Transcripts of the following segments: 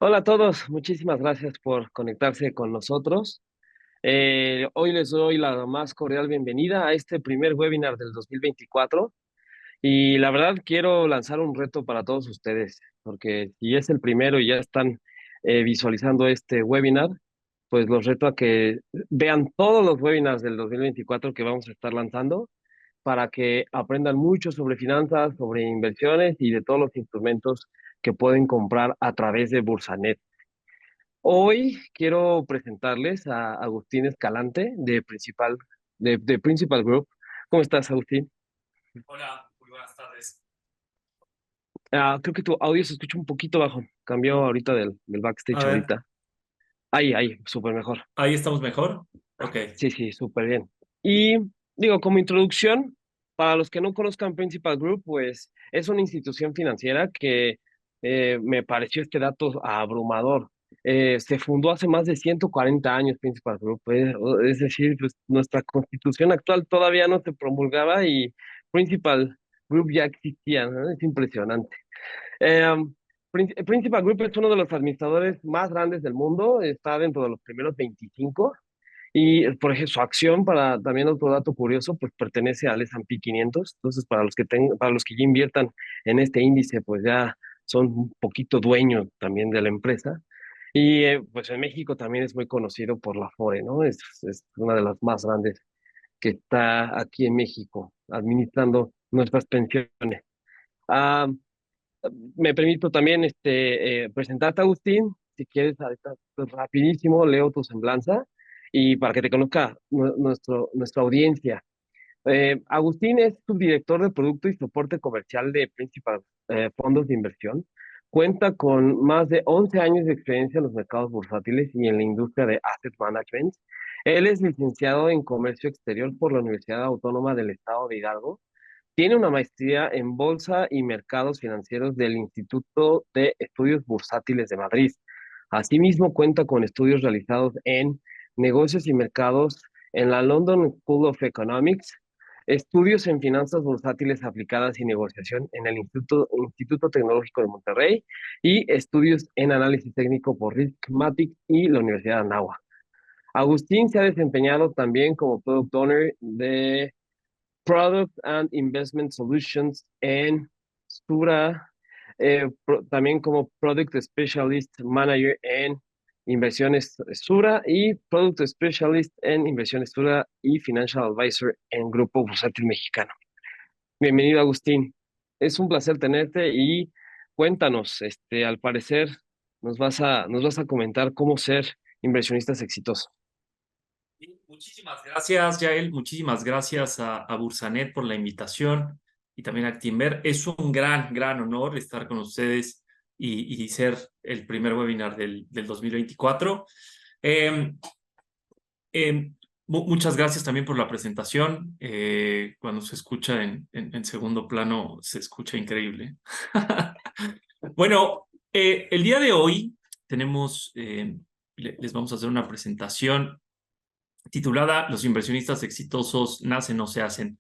Hola a todos, muchísimas gracias por conectarse con nosotros. Hoy les doy la más cordial bienvenida a este primer webinar del 2024 y la verdad quiero lanzar un reto para todos ustedes, porque si es el primero y ya están visualizando este webinar, pues los reto a que vean todos los webinars del 2024 que vamos a estar lanzando para que aprendan mucho sobre finanzas, sobre inversiones y de todos los instrumentos que pueden comprar a través de Bursanet. Hoy quiero presentarles a Agustín Escalante de Principal Group. ¿Cómo estás, Agustín? Hola, muy buenas tardes. Creo que tu audio se escucha un poquito bajo. Cambió ahorita del A backstage ver, ahorita. Ahí, súper mejor. ¿ahí estamos mejor? Ok. Sí, sí, súper bien. Y digo, como introducción, para los que no conozcan Principal Group, pues es una institución financiera que me pareció este dato abrumador. Se fundó hace más de 140 años Principal Group, es decir, pues nuestra constitución actual todavía no se promulgaba y Principal Group ya existía, ¿no? Es impresionante. Eh, Principal Group es uno de los administradores más grandes del mundo, está dentro de los primeros 25. Y, por ejemplo, su acción, para también otro dato curioso, pues pertenece al S&P 500. Entonces, para los que ya inviertan en este índice, pues ya son un poquito dueños también de la empresa. Y pues en México también es muy conocido por la Afore, ¿no? Es una de las más grandes que está aquí en México, administrando nuestras pensiones. Ah, Me permito también presentarte, Agustín. Si quieres, ahorita, pues, rapidísimo leo tu semblanza y para que te conozca nuestra audiencia. Agustín es subdirector de producto y soporte comercial de Principal Fondos de Inversión. Cuenta con más de 11 años de experiencia en los mercados bursátiles y en la industria de asset management. Él es licenciado en Comercio Exterior por la Universidad Autónoma del Estado de Hidalgo. Tiene una maestría en Bolsa y Mercados Financieros del Instituto de Estudios Bursátiles de Madrid. Asimismo, cuenta con estudios realizados en negocios y mercados en la London School of Economics, estudios en finanzas bursátiles aplicadas y negociación en el Instituto Tecnológico de Monterrey y estudios en análisis técnico por Riskmatic y la Universidad de Anáhuac. Agustín se ha desempeñado también como Product Owner de Product and Investment Solutions en Sura, también como Product Specialist Manager en Inversiones Sura y Product Specialist en Inversiones Sura y Financial Advisor en Grupo Bursátil Mexicano. Bienvenido, Agustín. Es un placer tenerte y cuéntanos, al parecer nos vas a comentar cómo ser inversionistas exitosos. Y muchísimas gracias, Yael. Muchísimas gracias a Bursanet por la invitación y también a Actinver. Es un gran honor estar con ustedes y ser el primer webinar del 2024. Eh, eh, Muchas gracias también por la presentación. Cuando se escucha en segundo plano, se escucha increíble. Bueno, el día de hoy tenemos, les vamos a hacer una presentación titulada Los inversionistas exitosos nacen o se hacen.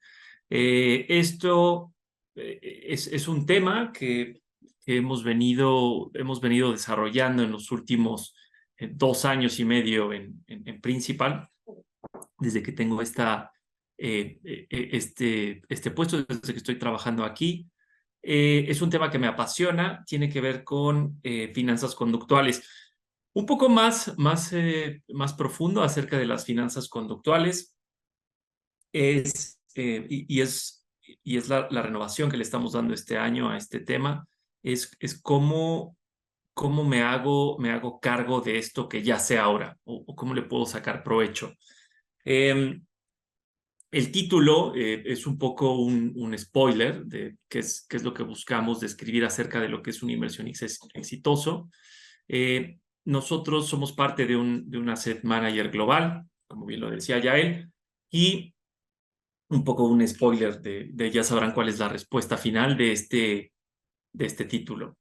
Esto es un tema que hemos venido desarrollando en los últimos 2 años y medio en Principal, desde que tengo este puesto, desde que estoy trabajando aquí. Es un tema que me apasiona, tiene que ver con finanzas conductuales. Un poco más profundo acerca de las finanzas conductuales es, y es la renovación que le estamos dando este año a este tema, es cómo me hago cargo de esto que ya sé ahora, o cómo le puedo sacar provecho. Eh, el título es un poco un spoiler de qué es lo que buscamos describir acerca de lo que es un inversionista exitoso. Nosotros somos parte de un asset manager global, como bien lo decía Yael, y un poco un spoiler de ya sabrán cuál es la respuesta final de este título.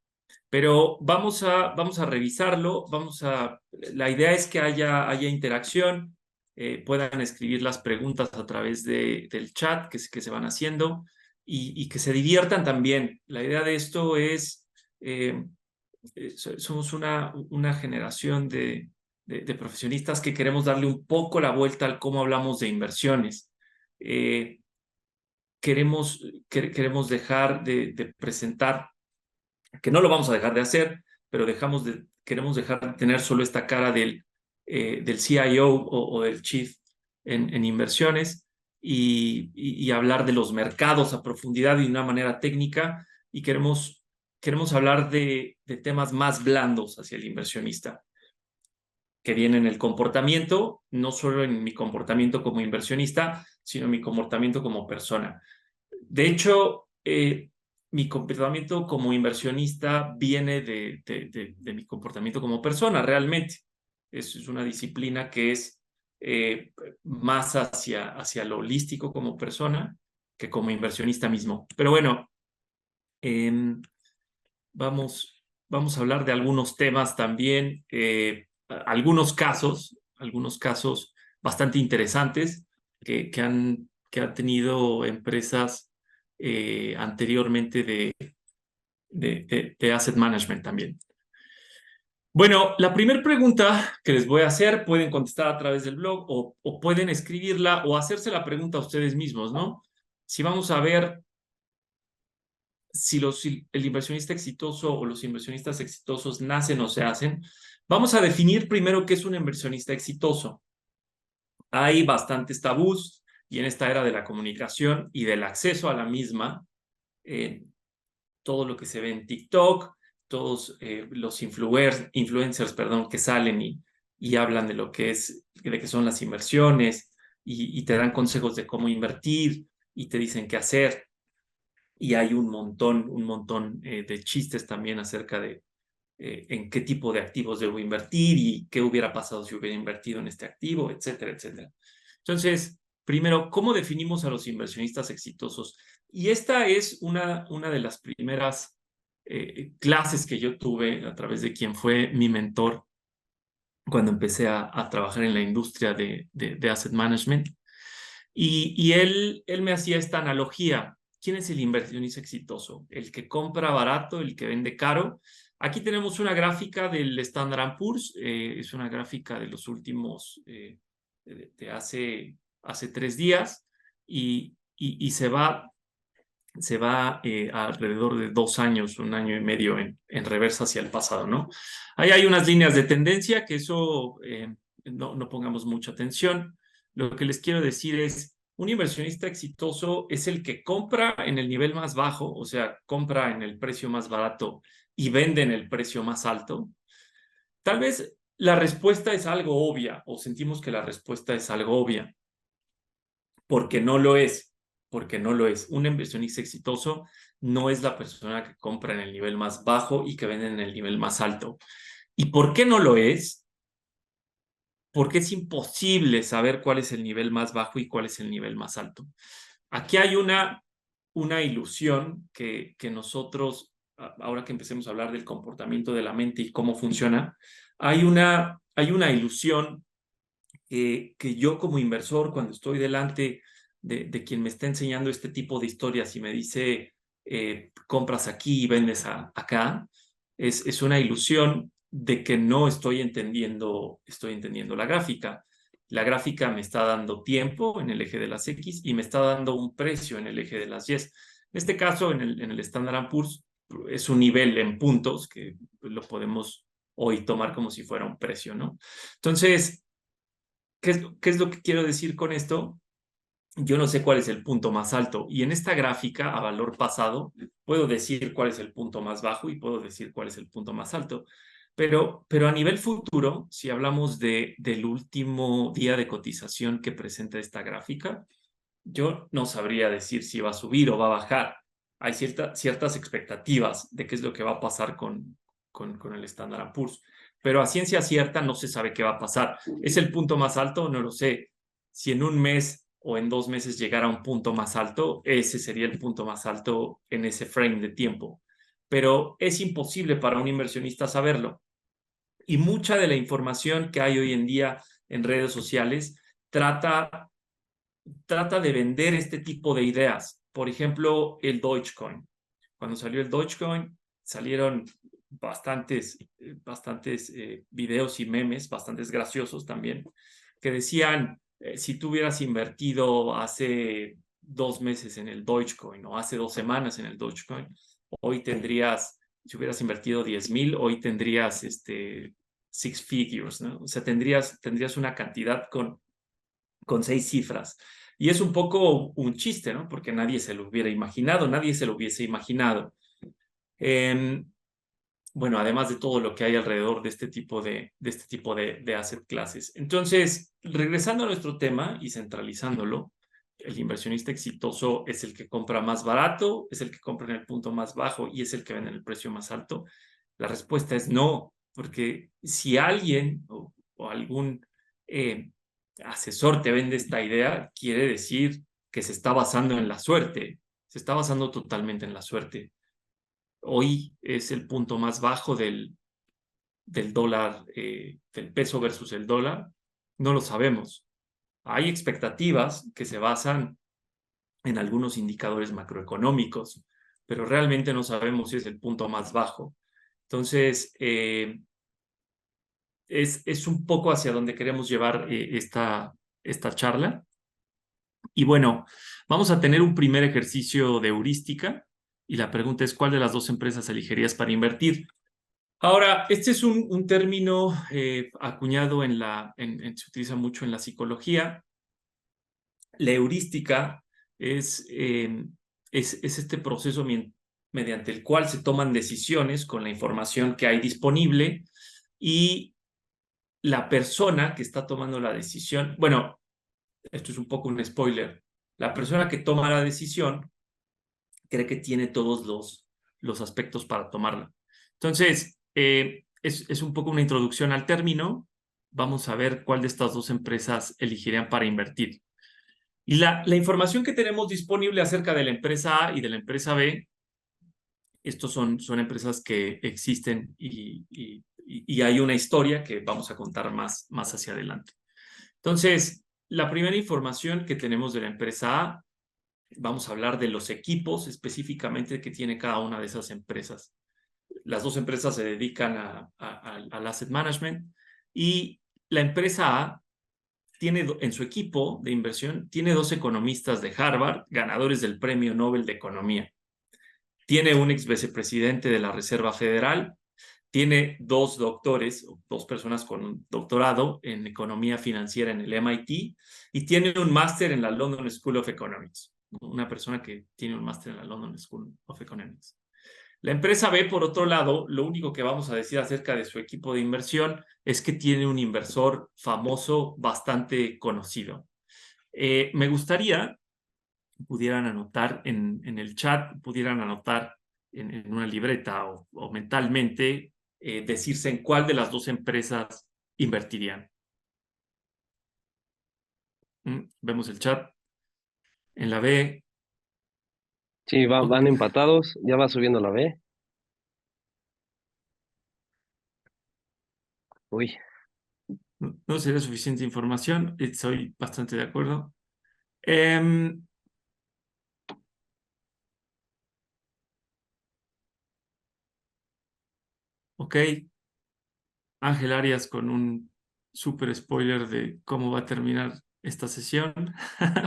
Pero vamos a revisarlo, la idea es que haya interacción, puedan escribir las preguntas a través del chat que se van haciendo y que se diviertan también. La idea de esto es somos una generación de profesionistas que queremos darle un poco la vuelta al cómo hablamos de inversiones. Eh, queremos dejar de presentar, que no lo vamos a dejar de hacer, pero queremos dejar de tener solo esta cara del CIO o del Chief en inversiones y hablar de los mercados a profundidad y de una manera técnica y queremos hablar de temas más blandos hacia el inversionista, que viene en el comportamiento, no solo en mi comportamiento como inversionista, sino en mi comportamiento como persona. De hecho, mi comportamiento como inversionista viene de mi comportamiento como persona, realmente. Es una disciplina que es más hacia lo holístico como persona que como inversionista mismo. Pero bueno, eh, vamos a hablar de algunos temas también, algunos casos bastante interesantes que han tenido empresas anteriormente de asset management también. Bueno, la primera pregunta que les voy a hacer, pueden contestar a través del blog o pueden escribirla o hacerse la pregunta a ustedes mismos, ¿no? Si vamos a ver si el inversionista exitoso o los inversionistas exitosos nacen o se hacen, vamos a definir primero qué es un inversionista exitoso. Hay bastantes tabús y en esta era de la comunicación y del acceso a la misma, todo lo que se ve en TikTok, todos los influencers, perdón, que salen y hablan de de qué son las inversiones y te dan consejos de cómo invertir y te dicen qué hacer. Y hay un montón de chistes también acerca de en qué tipo de activos debo invertir y qué hubiera pasado si hubiera invertido en este activo, etcétera, etcétera. Entonces, primero, ¿cómo definimos a los inversionistas exitosos? Y esta es una de las primeras clases que yo tuve a través de quien fue mi mentor cuando empecé a trabajar en la industria de asset management. Y él me hacía esta analogía. ¿Quién es el inversionista exitoso? ¿El que compra barato, el que vende caro? Aquí tenemos una gráfica del Standard Poor's, es una gráfica de los últimos, de hace 3 días, y se va alrededor de 2 años, 1 año y medio en reversa hacia el pasado, ¿no? Ahí hay unas líneas de tendencia que eso no pongamos mucha atención. Lo que les quiero decir es, un inversionista exitoso es el que compra en el nivel más bajo, o sea, compra en el precio más barato y vende en el precio más alto. Tal vez la respuesta es algo obvia o sentimos que la respuesta es algo obvia, porque no lo es, porque no lo es. Un inversionista exitoso no es la persona que compra en el nivel más bajo y que vende en el nivel más alto. ¿Y por qué no lo es? Porque es imposible saber cuál es el nivel más bajo y cuál es el nivel más alto. Aquí hay una ilusión que nosotros, ahora que empecemos a hablar del comportamiento de la mente y cómo funciona, hay una ilusión que yo como inversor, cuando estoy delante de quien me está enseñando este tipo de historias y me dice, compras aquí y vendes acá, es una ilusión de que no estoy entendiendo la gráfica. La gráfica me está dando tiempo en el eje de las X y me está dando un precio en el eje de las Y. En este caso, en el Standard Poor's, es un nivel en puntos que lo podemos hoy tomar como si fuera un precio, ¿no? Entonces, ¿qué es lo que quiero decir con esto? Yo no sé cuál es el punto más alto y en esta gráfica a valor pasado puedo decir cuál es el punto más bajo y puedo decir cuál es el punto más alto. Pero a nivel futuro, si hablamos del último día de cotización que presenta esta gráfica, yo no sabría decir si va a subir o va a bajar. Hay ciertas expectativas de qué es lo que va a pasar con el Standard Poor's, pero a ciencia cierta no se sabe qué va a pasar. ¿Es el punto más alto? No lo sé. Si en un mes o en 2 meses llegara a un punto más alto, ese sería el punto más alto en ese frame de tiempo. Pero es imposible para un inversionista saberlo. Y mucha de la información que hay hoy en día en redes sociales trata de vender este tipo de ideas. Por ejemplo, el Dogecoin. Cuando salió el Dogecoin, salieron bastantes videos y memes, bastantes graciosos también, que decían, si tú hubieras invertido hace 2 meses en el Dogecoin o hace 2 semanas en el Dogecoin, hoy tendrías, si hubieras invertido 10,000, hoy tendrías six figures, ¿no? O sea, tendrías una cantidad con 6 cifras. Y es un poco un chiste, ¿no? Porque nadie se lo hubiera imaginado, nadie se lo hubiese imaginado. Bueno, además de todo lo que hay alrededor de este tipo de asset classes. Entonces, regresando a nuestro tema y centralizándolo, el inversionista exitoso es el que compra más barato, es el que compra en el punto más bajo y es el que vende en el precio más alto. La respuesta es no, porque si alguien o algún eh, asesor te vende esta idea, quiere decir que se está basando en la suerte, se está basando totalmente en la suerte. Hoy es el punto más bajo del dólar, del peso versus el dólar. No lo sabemos. Hay expectativas que se basan en algunos indicadores macroeconómicos, pero realmente no sabemos si es el punto más bajo. Entonces, es un poco hacia donde queremos llevar esta charla. Y bueno, vamos a tener un primer ejercicio de heurística y la pregunta es, ¿cuál de las dos empresas elegirías para invertir? Ahora, este es un término acuñado se utiliza mucho en la psicología. La heurística es este proceso mediante el cual se toman decisiones con la información que hay disponible y la persona que está tomando la decisión, bueno, esto es un poco un spoiler, la persona que toma la decisión cree que tiene todos los aspectos para tomarla. Entonces, es un poco una introducción al término. Vamos a ver cuál de estas dos empresas elegirían para invertir. Y la información que tenemos disponible acerca de la empresa A y de la empresa B, estos son empresas que existen y hay una historia que vamos a contar más hacia adelante. Entonces, la primera información que tenemos de la empresa A, vamos a hablar de los equipos específicamente que tiene cada una de esas empresas. Las dos empresas se dedican al asset management y la empresa A tiene en su equipo de inversión, tiene 2 economistas de Harvard, ganadores del Premio Nobel de Economía. Tiene un ex vicepresidente de la Reserva Federal, tiene 2 doctores, 2 personas con un doctorado en economía financiera en el MIT y tiene un máster en la London School of Economics. Una persona que tiene un máster en la London School of Economics. La empresa B, por otro lado, lo único que vamos a decir acerca de su equipo de inversión es que tiene un inversor famoso bastante conocido. Me gustaría que pudieran anotar en el chat, pudieran anotar en una libreta o mentalmente decirse en cuál de las dos empresas invertirían. Vemos el chat. En la B. Sí, van Ok. empatados, ya va subiendo la B. Uy, No sería suficiente información, estoy bastante de acuerdo. Em, ok, Ángel Arias con un super spoiler de cómo va a terminar esta sesión.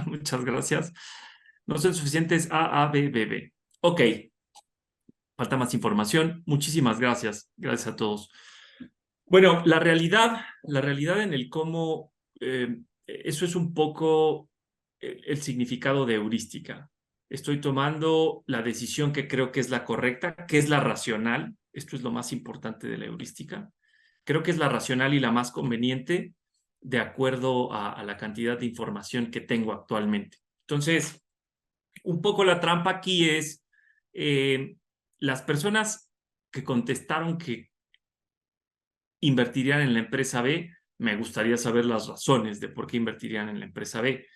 Muchas gracias. No son suficientes A, B, B, B. Ok, falta más información. Muchísimas gracias. Gracias a todos. Bueno, la realidad en el cómo, eso es un poco el significado de heurística. Estoy tomando la decisión que creo que es la correcta, que es la racional. Esto es lo más importante de la heurística. Creo que es la racional y la más conveniente de acuerdo a la cantidad de información que tengo actualmente. Entonces, un poco la trampa aquí es las personas que contestaron que invertirían en la empresa B, me gustaría saber las razones de por qué invertirían en la empresa B.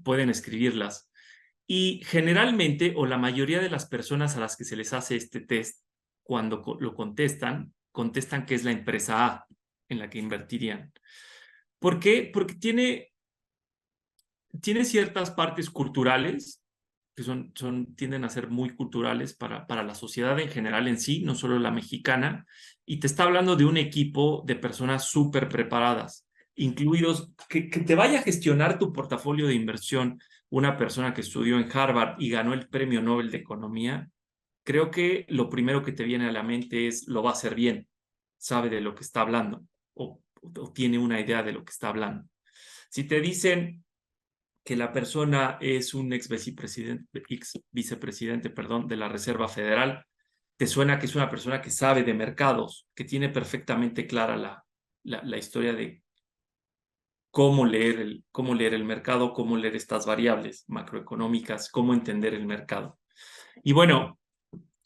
Pueden escribirlas. Y generalmente, o la mayoría de las personas a las que se les hace este test, cuando lo contestan que es la empresa A en la que invertirían. ¿Por qué? Porque tiene ciertas partes culturales que tienden a ser muy culturales para la sociedad en general en sí, no solo la mexicana, y te está hablando de un equipo de personas súper preparadas, incluidos, que te vaya a gestionar tu portafolio de inversión una persona que estudió en Harvard y ganó el Premio Nobel de Economía. Creo que lo primero que te viene a la mente es lo va a hacer bien, sabe de lo que está hablando o tiene una idea de lo que está hablando. Si te dicen que la persona es un ex vicepresidente, perdón, de la Reserva Federal, te suena que es una persona que sabe de mercados, que tiene perfectamente clara la historia de cómo leer el mercado, cómo leer estas variables macroeconómicas, cómo entender el mercado. Y bueno,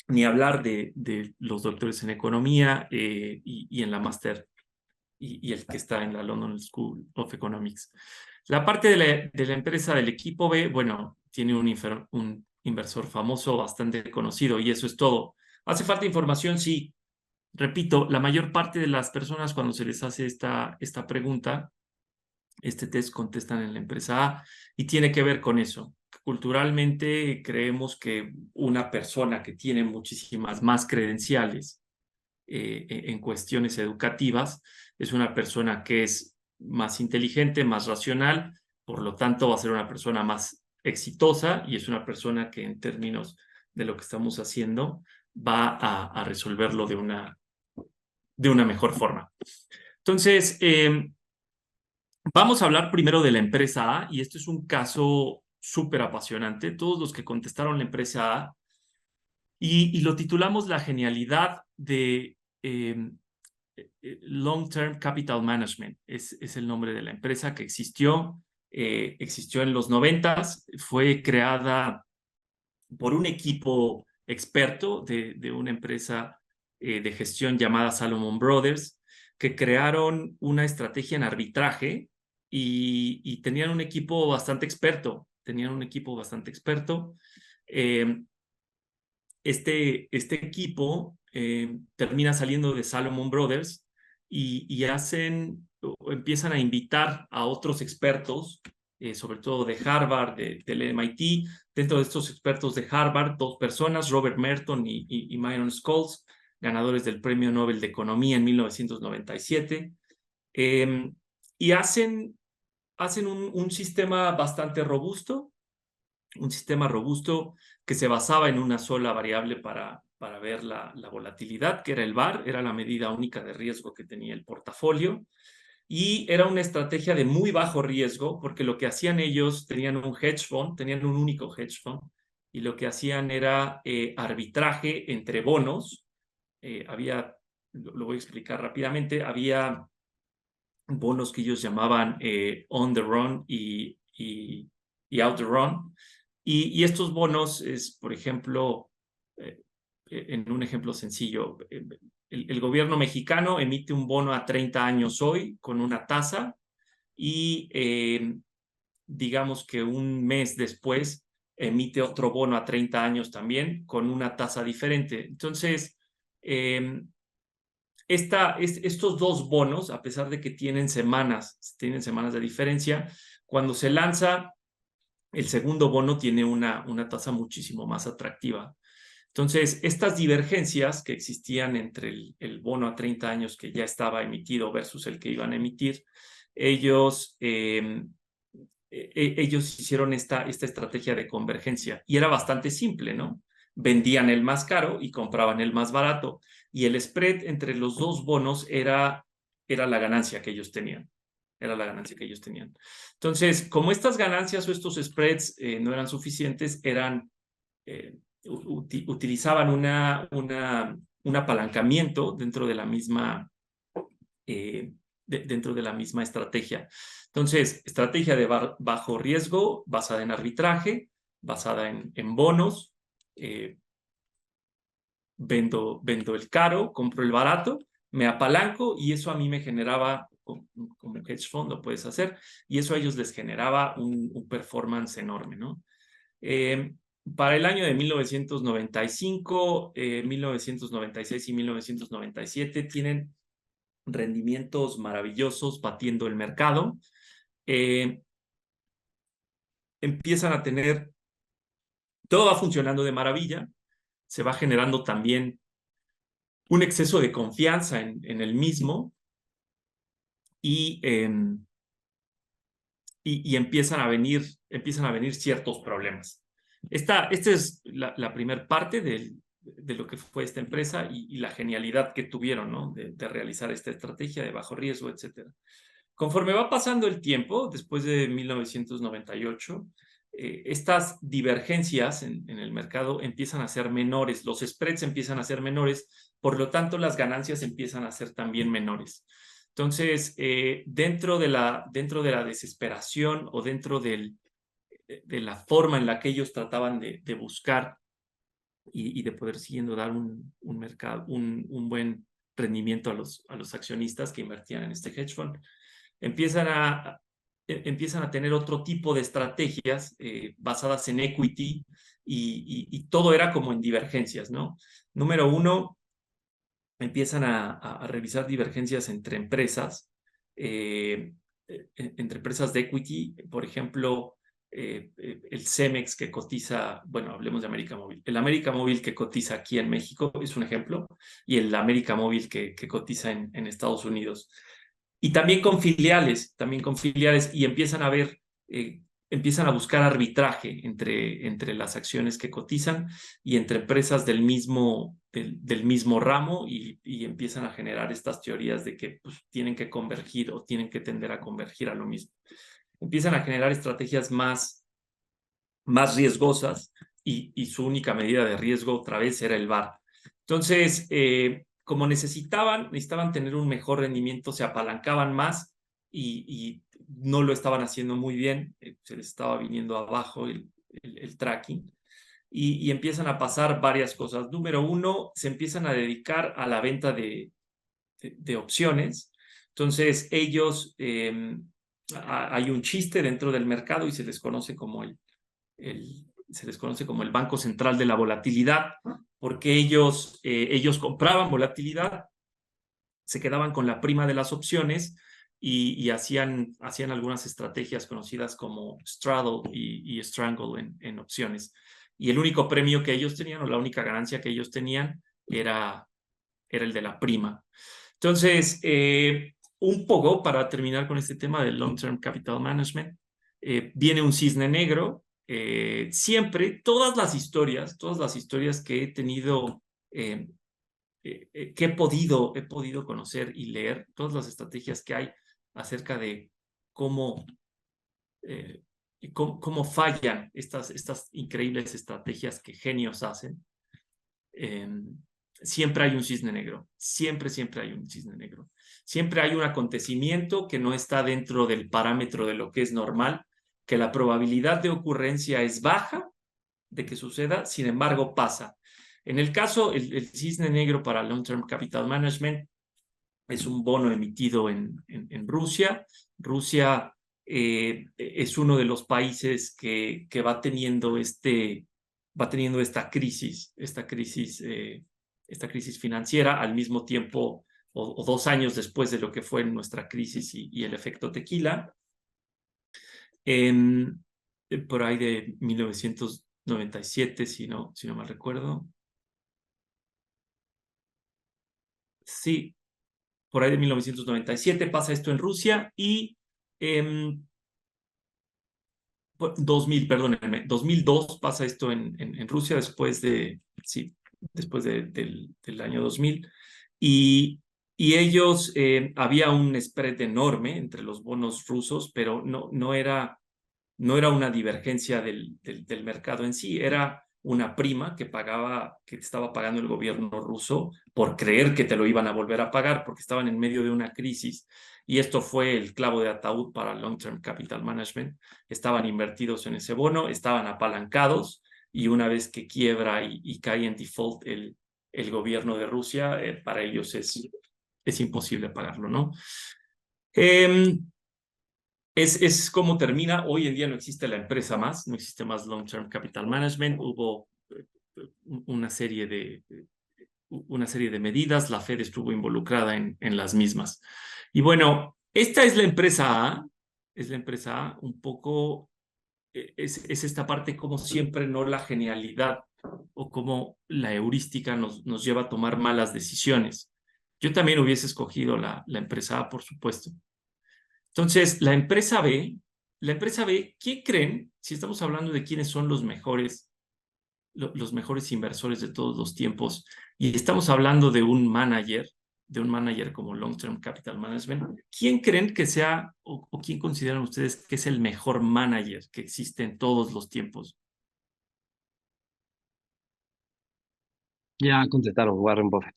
ni hablar de los doctores en economía y en la máster y el que está en la London School of Economics. La parte de la empresa del equipo B, bueno, tiene un inversor famoso bastante conocido y eso es todo. ¿Hace falta información? Sí. Repito, la mayor parte de las personas cuando se les hace esta pregunta, este test, contestan en la empresa A y tiene que ver con eso. Culturalmente creemos que una persona que tiene muchísimas más credenciales en cuestiones educativas es una persona que es más inteligente, más racional, por lo tanto va a ser una persona más exitosa y es una persona que en términos de lo que estamos haciendo va a resolverlo de una mejor forma. Entonces, vamos a hablar primero de la empresa A y este es un caso súper apasionante. Todos los que contestaron la empresa A y lo titulamos La genialidad de Long Term Capital Management. Es el nombre de la empresa que existió en los 90s, fue creada por un equipo experto de una empresa de gestión llamada Salomon Brothers, que crearon una estrategia en arbitraje y tenían un equipo bastante experto. Eh, este equipo termina saliendo de Salomon Brothers y o empiezan a invitar a otros expertos, sobre todo de Harvard, del MIT. Dentro de estos expertos de Harvard, dos personas, Robert Merton y Myron Scholes, ganadores del Premio Nobel de Economía en 1997, y hacen un sistema bastante robusto, un sistema robusto que se basaba en una sola variable para ver la volatilidad, que era el VaR, era la medida única de riesgo que tenía el portafolio, y era una estrategia de muy bajo riesgo, porque lo que hacían ellos, tenían un hedge fund, tenían un único hedge fund, y lo que hacían era arbitraje entre bonos. Lo voy a explicar rápidamente, había bonos que ellos llamaban on the run y out the run. Y estos bonos es, por ejemplo, en un ejemplo sencillo, el gobierno mexicano emite un bono a 30 años hoy con una tasa y digamos que un mes después emite otro bono a 30 años también con una tasa diferente. Entonces, eh, estos dos bonos, a pesar de que tienen semanas de diferencia, cuando se lanza el segundo bono tiene una tasa muchísimo más atractiva. Entonces, estas divergencias que existían entre el bono a 30 años que ya estaba emitido versus el que iban a emitir, ellos hicieron esta estrategia de convergencia y era bastante simple, ¿no? Vendían el más caro y compraban el más barato y el spread entre los dos bonos era la ganancia que ellos tenían. Era la ganancia que ellos tenían. Entonces, como estas ganancias o estos spreads no eran suficientes, utilizaban un apalancamiento dentro de la misma estrategia. Entonces, estrategia de bajo riesgo, basada en arbitraje, basada en bonos, vendo el caro, compro el barato, me apalanco y eso a mí me generaba, como hedge fund lo puedes hacer, y eso a ellos les generaba un performance enorme, ¿no? Para el año de 1995, 1996 y 1997 tienen rendimientos maravillosos batiendo el mercado. Empiezan a tener Todo va funcionando de maravilla, se va generando también un exceso de confianza en el mismo y, y empiezan a venir ciertos problemas. Esta es la primera parte de lo que fue esta empresa y la genialidad que tuvieron, ¿no? De realizar esta estrategia de bajo riesgo, etcétera. Conforme va pasando el tiempo, después de 1998, estas divergencias en el mercado empiezan a ser menores, los spreads empiezan a ser menores, por lo tanto las ganancias empiezan a ser también menores. Entonces, dentro de la desesperación o dentro de la forma en la que ellos trataban de buscar y de poder siguiendo dar un mercado, un buen rendimiento a los accionistas que invertían en este hedge fund, empiezan empiezan a tener otro tipo de estrategias basadas en equity y todo era como en divergencias, ¿no? Número uno, empiezan a revisar divergencias entre empresas de equity, por ejemplo, el Cemex que cotiza, bueno, hablemos de América Móvil. El América Móvil que cotiza aquí en México es un ejemplo, y el América Móvil que cotiza en Estados Unidos. Y también con filiales, y empiezan a buscar arbitraje entre las acciones que cotizan y entre empresas del mismo ramo y empiezan a generar estas teorías de que pues, tienen que convergir o tienen que tender a convergir a lo mismo. Empiezan a generar estrategias más riesgosas y su única medida de riesgo otra vez era el VaR. Entonces, como necesitaban tener un mejor rendimiento, se apalancaban más y no lo estaban haciendo muy bien, se les estaba viniendo abajo el tracking y empiezan a pasar varias cosas. Número uno, se empiezan a dedicar a la venta de opciones. Entonces, ellos, hay un chiste dentro del mercado y se les conoce como se les conoce como el Banco Central de la Volatilidad, porque ellos compraban volatilidad, se quedaban con la prima de las opciones y hacían algunas estrategias conocidas como straddle y strangle en opciones. Y el único premio que ellos tenían, o la única ganancia que ellos tenían, era el de la prima. Entonces, un poco para terminar con este tema del Long-Term Capital Management, viene un cisne negro. Siempre, todas las historias que he tenido, que he podido conocer y leer, todas las estrategias que hay acerca de cómo, cómo fallan estas increíbles estrategias que genios hacen. Siempre hay un cisne negro, siempre hay un cisne negro. Siempre hay un acontecimiento que no está dentro del parámetro de lo que es normal, que la probabilidad de ocurrencia es baja de que suceda, sin embargo pasa. En el caso, el cisne negro para Long-Term Capital Management es un bono emitido en Rusia. Rusia es uno de los países que va teniendo esta crisis financiera al mismo tiempo o 2 años después de lo que fue nuestra crisis y el efecto tequila. Por ahí de 1997, si no mal recuerdo. Sí, por ahí de 1997 pasa esto en Rusia y 2002 pasa esto en Rusia después del año 2000 y ellos, había un spread enorme entre los bonos rusos, pero no era una divergencia del mercado en sí, era una prima que estaba pagando el gobierno ruso por creer que te lo iban a volver a pagar porque estaban en medio de una crisis. Y esto fue el clavo de ataúd para Long Term Capital Management. Estaban invertidos en ese bono, estaban apalancados y una vez que quiebra y cae en default el gobierno de Rusia, para ellos es imposible pagarlo, ¿no? Es como termina. Hoy en día no existe la empresa más, no existe más Long Term Capital Management. Hubo una serie de medidas, la Fed estuvo involucrada en las mismas. Y bueno, esta es la empresa A, un poco es esta parte como siempre no la genialidad o como la heurística nos lleva a tomar malas decisiones. Yo también hubiese escogido la empresa A, por supuesto. Entonces, la empresa B, ¿quién creen, si estamos hablando de quiénes son los mejores inversores de todos los tiempos, y estamos hablando de un manager como Long Term Capital Management, ¿quién creen que sea o quién consideran ustedes que es el mejor manager que existe en todos los tiempos? Ya contestaron, Warren Buffett.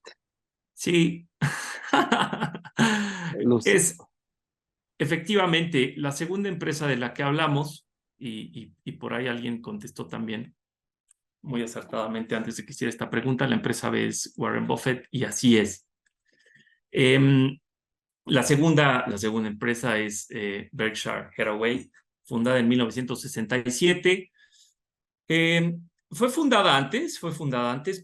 Sí, Los, es efectivamente la segunda empresa de la que hablamos, y por ahí alguien contestó también muy acertadamente antes de que hiciera esta pregunta, la empresa B es Warren Buffett y así es. Eh, la segunda empresa es Berkshire Hathaway, fundada en 1967. Eh, fue fundada antes,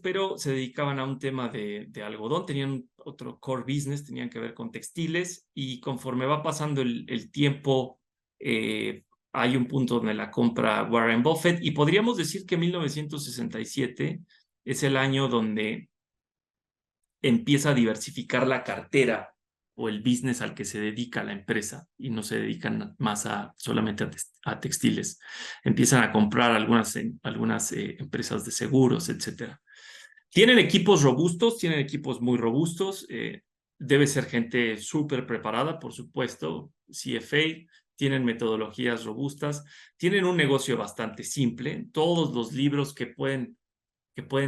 pero se dedicaban a un tema de algodón, tenían otro core business, tenían que ver con textiles y conforme va pasando el tiempo, hay un punto donde la compra Warren Buffett y podríamos decir que 1967 es el año donde empieza a diversificar la cartera o el business al que se dedica la empresa y no se dedican más solamente a textiles. Empiezan a comprar algunas empresas de seguros, etcétera. Tienen equipos robustos, tienen equipos muy robustos. Debe ser gente súper preparada, por supuesto, CFA, tienen metodologías robustas, tienen un negocio bastante simple. Todos los libros que pueden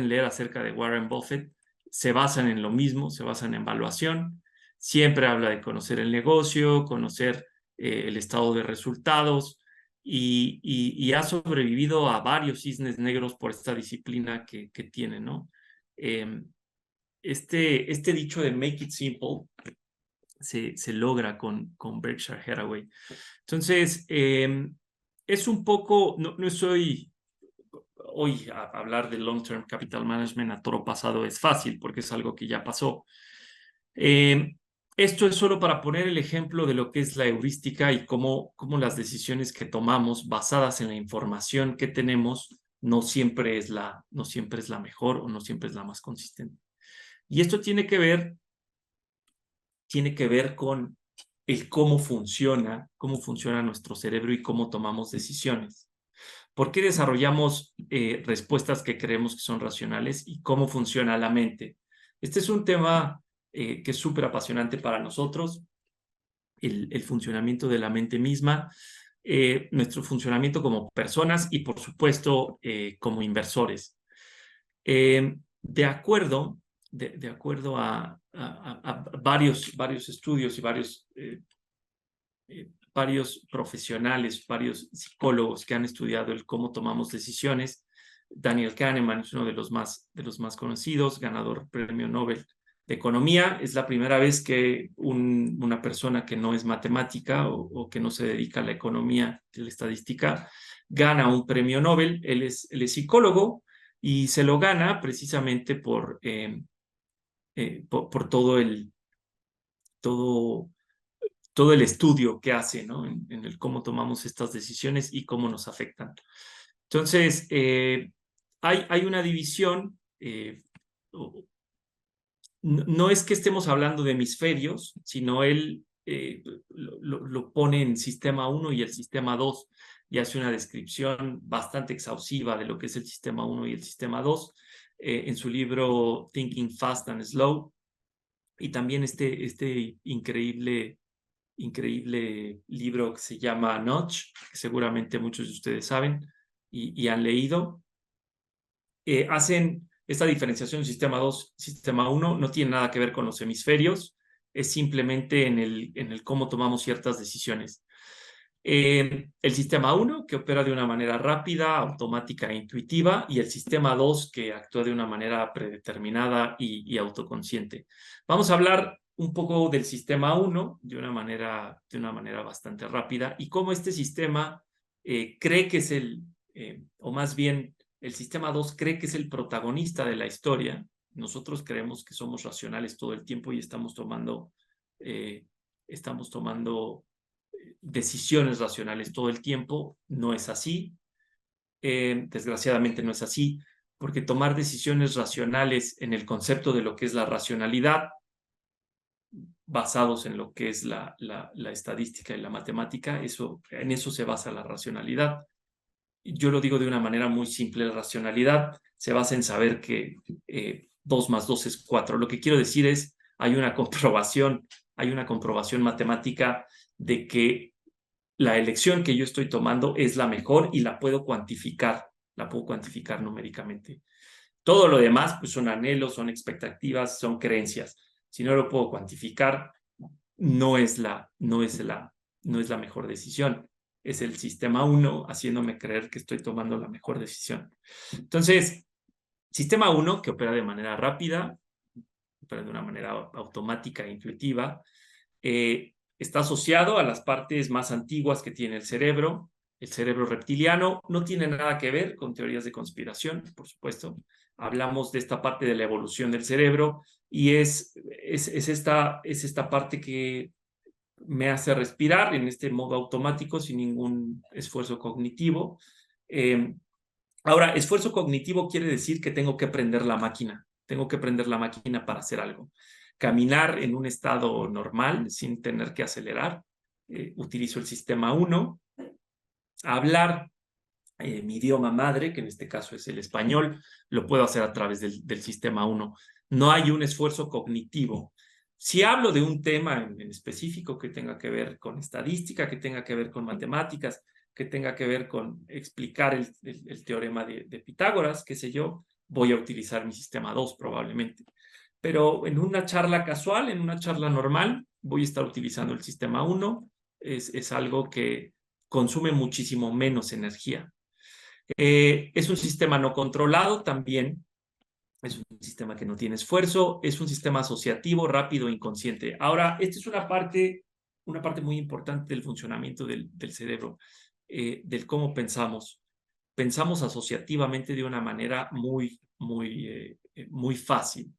leer acerca de Warren Buffett se basan en lo mismo, se basan en evaluación. Siempre habla de conocer el negocio, conocer el estado de resultados y ha sobrevivido a varios cisnes negros por esta disciplina que tiene, ¿no? Eh, este dicho de make it simple se logra con Berkshire Hathaway. Entonces, es un poco, no soy hoy hablar de Long Term Capital Management a toro pasado es fácil porque es algo que ya pasó. Eh, Esto es solo para poner el ejemplo de lo que es la heurística y cómo las decisiones que tomamos basadas en la información que tenemos no siempre es la mejor o no siempre es la más consistente. Y esto tiene que ver con el cómo funciona nuestro cerebro y cómo tomamos decisiones. ¿Por qué desarrollamos respuestas que creemos que son racionales y cómo funciona la mente? Este es un tema que es súper apasionante para nosotros, el funcionamiento de la mente misma, nuestro funcionamiento como personas y, por supuesto, como inversores. De acuerdo a varios estudios y varios profesionales, varios psicólogos que han estudiado el cómo tomamos decisiones. Daniel Kahneman es uno de los más conocidos, ganador premio Nobel de Economía. Es la primera vez que una persona que no es matemática o que no se dedica a la economía, a la estadística, gana un premio Nobel. Él es psicólogo y se lo gana precisamente por todo todo el estudio que hace, ¿no? En el cómo tomamos estas decisiones y cómo nos afectan. Entonces, hay una división, no es que estemos hablando de hemisferios, sino él lo pone en sistema 1 y el sistema 2 y hace una descripción bastante exhaustiva de lo que es el sistema 1 y el sistema 2 en su libro Thinking Fast and Slow y también este increíble libro que se llama Nudge, que seguramente muchos de ustedes saben y han leído. Hacen esta diferenciación sistema 2, sistema 1, no tiene nada que ver con los hemisferios, es simplemente en el cómo tomamos ciertas decisiones. El sistema 1, que opera de una manera rápida, automática e intuitiva, y el sistema 2, que actúa de una manera predeterminada y autoconsciente. Vamos a hablar un poco del sistema 1 de una manera bastante rápida y cómo este sistema cree que es o más bien, el sistema 2 cree que es el protagonista de la historia. Nosotros creemos que somos racionales todo el tiempo y estamos tomando decisiones racionales todo el tiempo. No es así. Desgraciadamente no es así, porque tomar decisiones racionales en el concepto de lo que es la racionalidad, basados en lo que es la estadística y la matemática, en eso se basa la racionalidad. Yo lo digo de una manera muy simple: la racionalidad se basa en saber que 2 más 2 es 4. Lo que quiero decir es, hay una comprobación matemática de que la elección que yo estoy tomando es la mejor y la puedo cuantificar numéricamente. Todo lo demás pues son anhelos, son expectativas, son creencias. Si no lo puedo cuantificar, no es la mejor decisión. Es el sistema 1 haciéndome creer que estoy tomando la mejor decisión. Entonces, sistema 1, que opera de manera rápida, opera de una manera automática e intuitiva, está asociado a las partes más antiguas que tiene el cerebro. El cerebro reptiliano no tiene nada que ver con teorías de conspiración, por supuesto. Hablamos de esta parte de la evolución del cerebro y es esta parte que me hace respirar en este modo automático sin ningún esfuerzo cognitivo. Ahora, esfuerzo cognitivo quiere decir que tengo que prender la máquina. Tengo que prender la máquina para hacer algo. Caminar en un estado normal, sin tener que acelerar. Utilizo el sistema 1. Hablar mi idioma madre, que en este caso es el español, lo puedo hacer a través del sistema 1. No hay un esfuerzo cognitivo. Si hablo de un tema en específico que tenga que ver con estadística, que tenga que ver con matemáticas, que tenga que ver con explicar el teorema de Pitágoras, qué sé yo, voy a utilizar mi sistema 2 probablemente. Pero en una charla casual, en una charla normal, voy a estar utilizando el sistema 1. Es algo que consume muchísimo menos energía. Es un sistema no controlado también. Es un sistema que no tiene esfuerzo. Es un sistema asociativo, rápido, inconsciente. Ahora, esta es una parte muy importante del funcionamiento del cerebro, del cómo pensamos. Pensamos asociativamente de una manera muy fácil,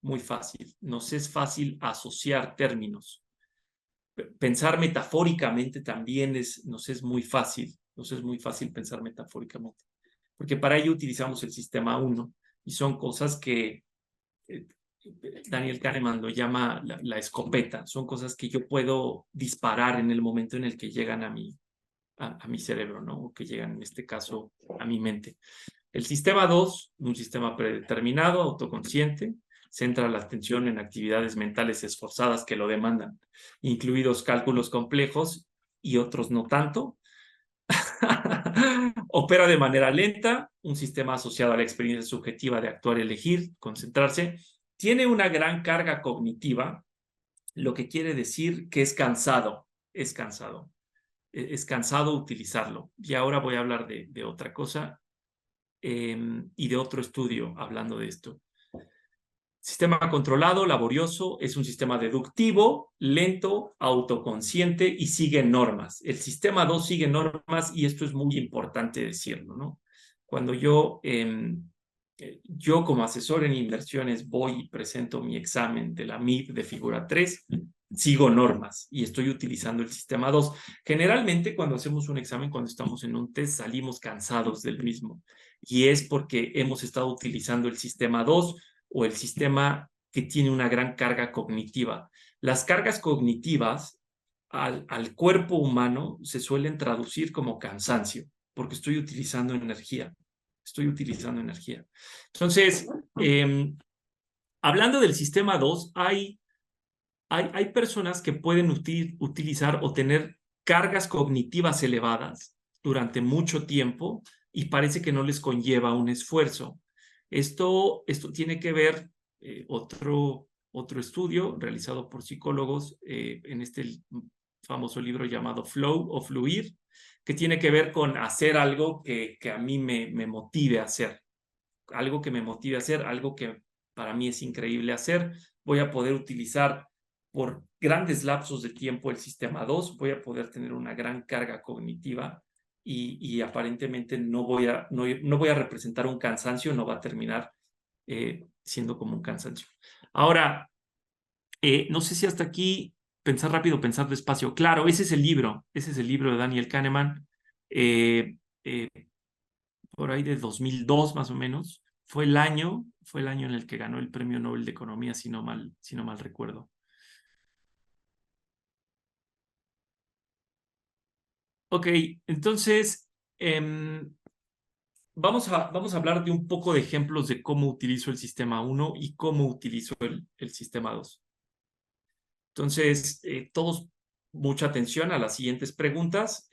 muy fácil. Nos es fácil asociar términos. Pensar metafóricamente también nos es muy fácil. Nos es muy fácil pensar metafóricamente, porque para ello utilizamos el sistema 1 y son cosas que Daniel Kahneman lo llama la escopeta. Son cosas que yo puedo disparar en el momento en el que llegan a mi cerebro, ¿no? O que llegan, en este caso, a mi mente. El sistema 2, un sistema predeterminado, autoconsciente, centra la atención en actividades mentales esforzadas que lo demandan, incluidos cálculos complejos y otros no tanto. Opera de manera lenta, un sistema asociado a la experiencia subjetiva de actuar, elegir, concentrarse. Tiene una gran carga cognitiva, lo que quiere decir que es cansado. Es cansado utilizarlo. Y ahora voy a hablar de otra cosa y de otro estudio hablando de esto. Sistema controlado, laborioso, es un sistema deductivo, lento, autoconsciente y sigue normas. El sistema 2 sigue normas y esto es muy importante decirlo, ¿no? Cuando yo como asesor en inversiones voy y presento mi examen de la MIB de figura 3, sigo normas y estoy utilizando el sistema 2. Generalmente cuando hacemos un examen, cuando estamos en un test, salimos cansados del mismo y es porque hemos estado utilizando el sistema 2 o el sistema que tiene una gran carga cognitiva. Las cargas cognitivas al cuerpo humano se suelen traducir como cansancio, porque estoy utilizando energía. Entonces, hablando del sistema 2, hay personas que pueden utilizar o tener cargas cognitivas elevadas durante mucho tiempo y parece que no les conlleva un esfuerzo. Esto tiene que ver otro estudio realizado por psicólogos en este famoso libro llamado Flow o Fluir, que tiene que ver con hacer algo que a mí me motive a hacer. Algo que me motive a hacer, algo que para mí es increíble hacer. Voy a poder utilizar por grandes lapsos de tiempo el sistema 2, voy a poder tener una gran carga cognitiva y aparentemente no voy a representar un cansancio, no va a terminar siendo como un cansancio. Ahora, no sé si hasta aquí Pensar rápido, pensar despacio. Claro, ese es el libro de Daniel Kahneman, eh, eh, por ahí de 2002 más o menos. Fue el año en el que ganó el Premio Nobel de Economía, si no mal recuerdo. Ok, entonces vamos a hablar de un poco de ejemplos de cómo utilizo el sistema 1 y cómo utilizo el sistema 2. Entonces, todos, mucha atención a las siguientes preguntas.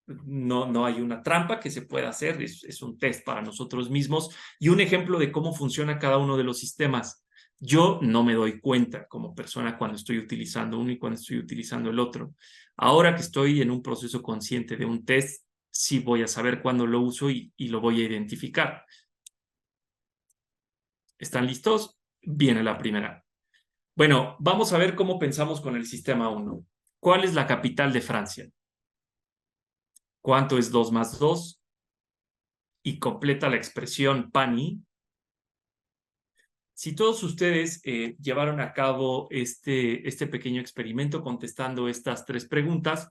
No hay una trampa que se pueda hacer, es un test para nosotros mismos y un ejemplo de cómo funciona cada uno de los sistemas. Yo no me doy cuenta como persona cuando estoy utilizando uno y cuando estoy utilizando el otro. Ahora que estoy en un proceso consciente de un test, sí voy a saber cuándo lo uso y lo voy a identificar. ¿Están listos? Viene la primera. Bueno, vamos a ver cómo pensamos con el sistema 1. ¿Cuál es la capital de Francia? ¿Cuánto es 2 más 2? Y completa la expresión PANI. Si todos ustedes llevaron a cabo este pequeño experimento contestando estas 3 preguntas,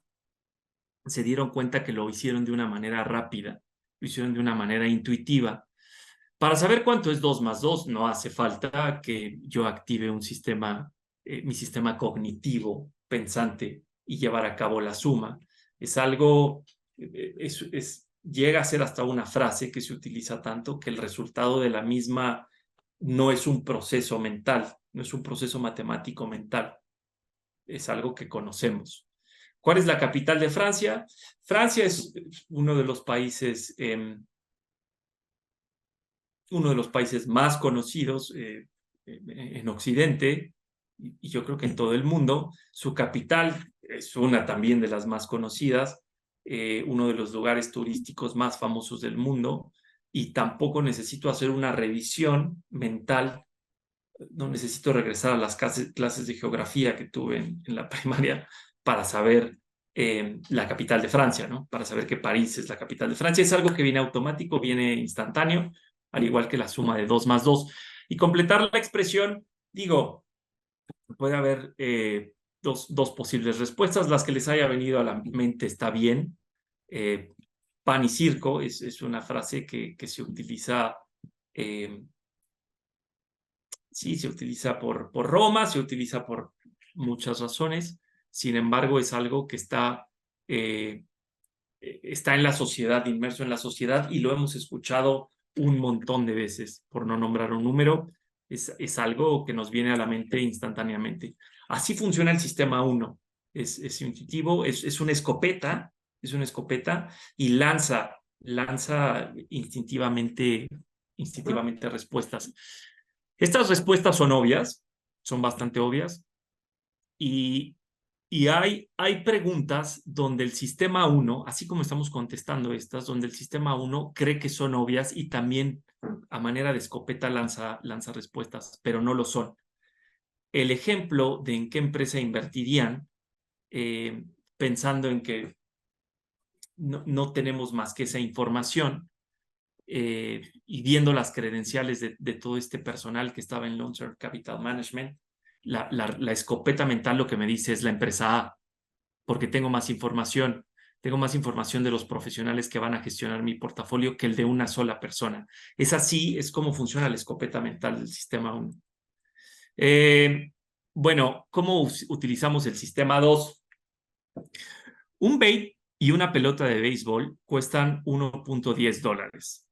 se dieron cuenta que lo hicieron de una manera rápida, lo hicieron de una manera intuitiva. Para saber cuánto es 2 más 2, no hace falta que yo active un sistema, mi sistema cognitivo pensante y llevar a cabo la suma. Es algo, llega a ser hasta una frase que se utiliza tanto que el resultado de la misma no es un proceso mental, no es un proceso matemático mental, es algo que conocemos. ¿Cuál es la capital de Francia? Francia es uno de los países más conocidos en Occidente y yo creo que en todo el mundo. Su capital es una también de las más conocidas, uno de los lugares turísticos más famosos del mundo y tampoco necesito hacer una revisión mental, no necesito regresar a las clases de geografía que tuve en la primaria para saber la capital de Francia, ¿no? Para saber que París es la capital de Francia. Es algo que viene automático, viene instantáneo, al igual que la suma de 2 más 2. Y completar la expresión, digo, puede haber dos posibles respuestas. Las que les haya venido a la mente está bien. Pan y circo es una frase que se utiliza, sí, se utiliza por Roma, se utiliza por muchas razones. Sin embargo, es algo que está en la sociedad, inmerso en la sociedad, y lo hemos escuchado un montón de veces, por no nombrar un número, es algo que nos viene a la mente instantáneamente. Así funciona el sistema 1. Es intuitivo, es una escopeta, y lanza instintivamente respuestas. Estas respuestas son obvias, son bastante obvias, y hay preguntas donde el sistema 1, así como estamos contestando estas, donde el sistema 1 cree que son obvias y también a manera de escopeta lanza respuestas, pero no lo son. El ejemplo de en qué empresa invertirían, pensando en que no tenemos más que esa información, y viendo las credenciales de todo este personal que estaba en Long-Term Capital Management, la escopeta mental lo que me dice es la empresa A, porque tengo más información de los profesionales que van a gestionar mi portafolio que el de una sola persona. Es así, es como funciona la escopeta mental del sistema 1. Bueno, ¿cómo utilizamos el sistema 2? Un bait y una pelota de béisbol cuestan $1.10.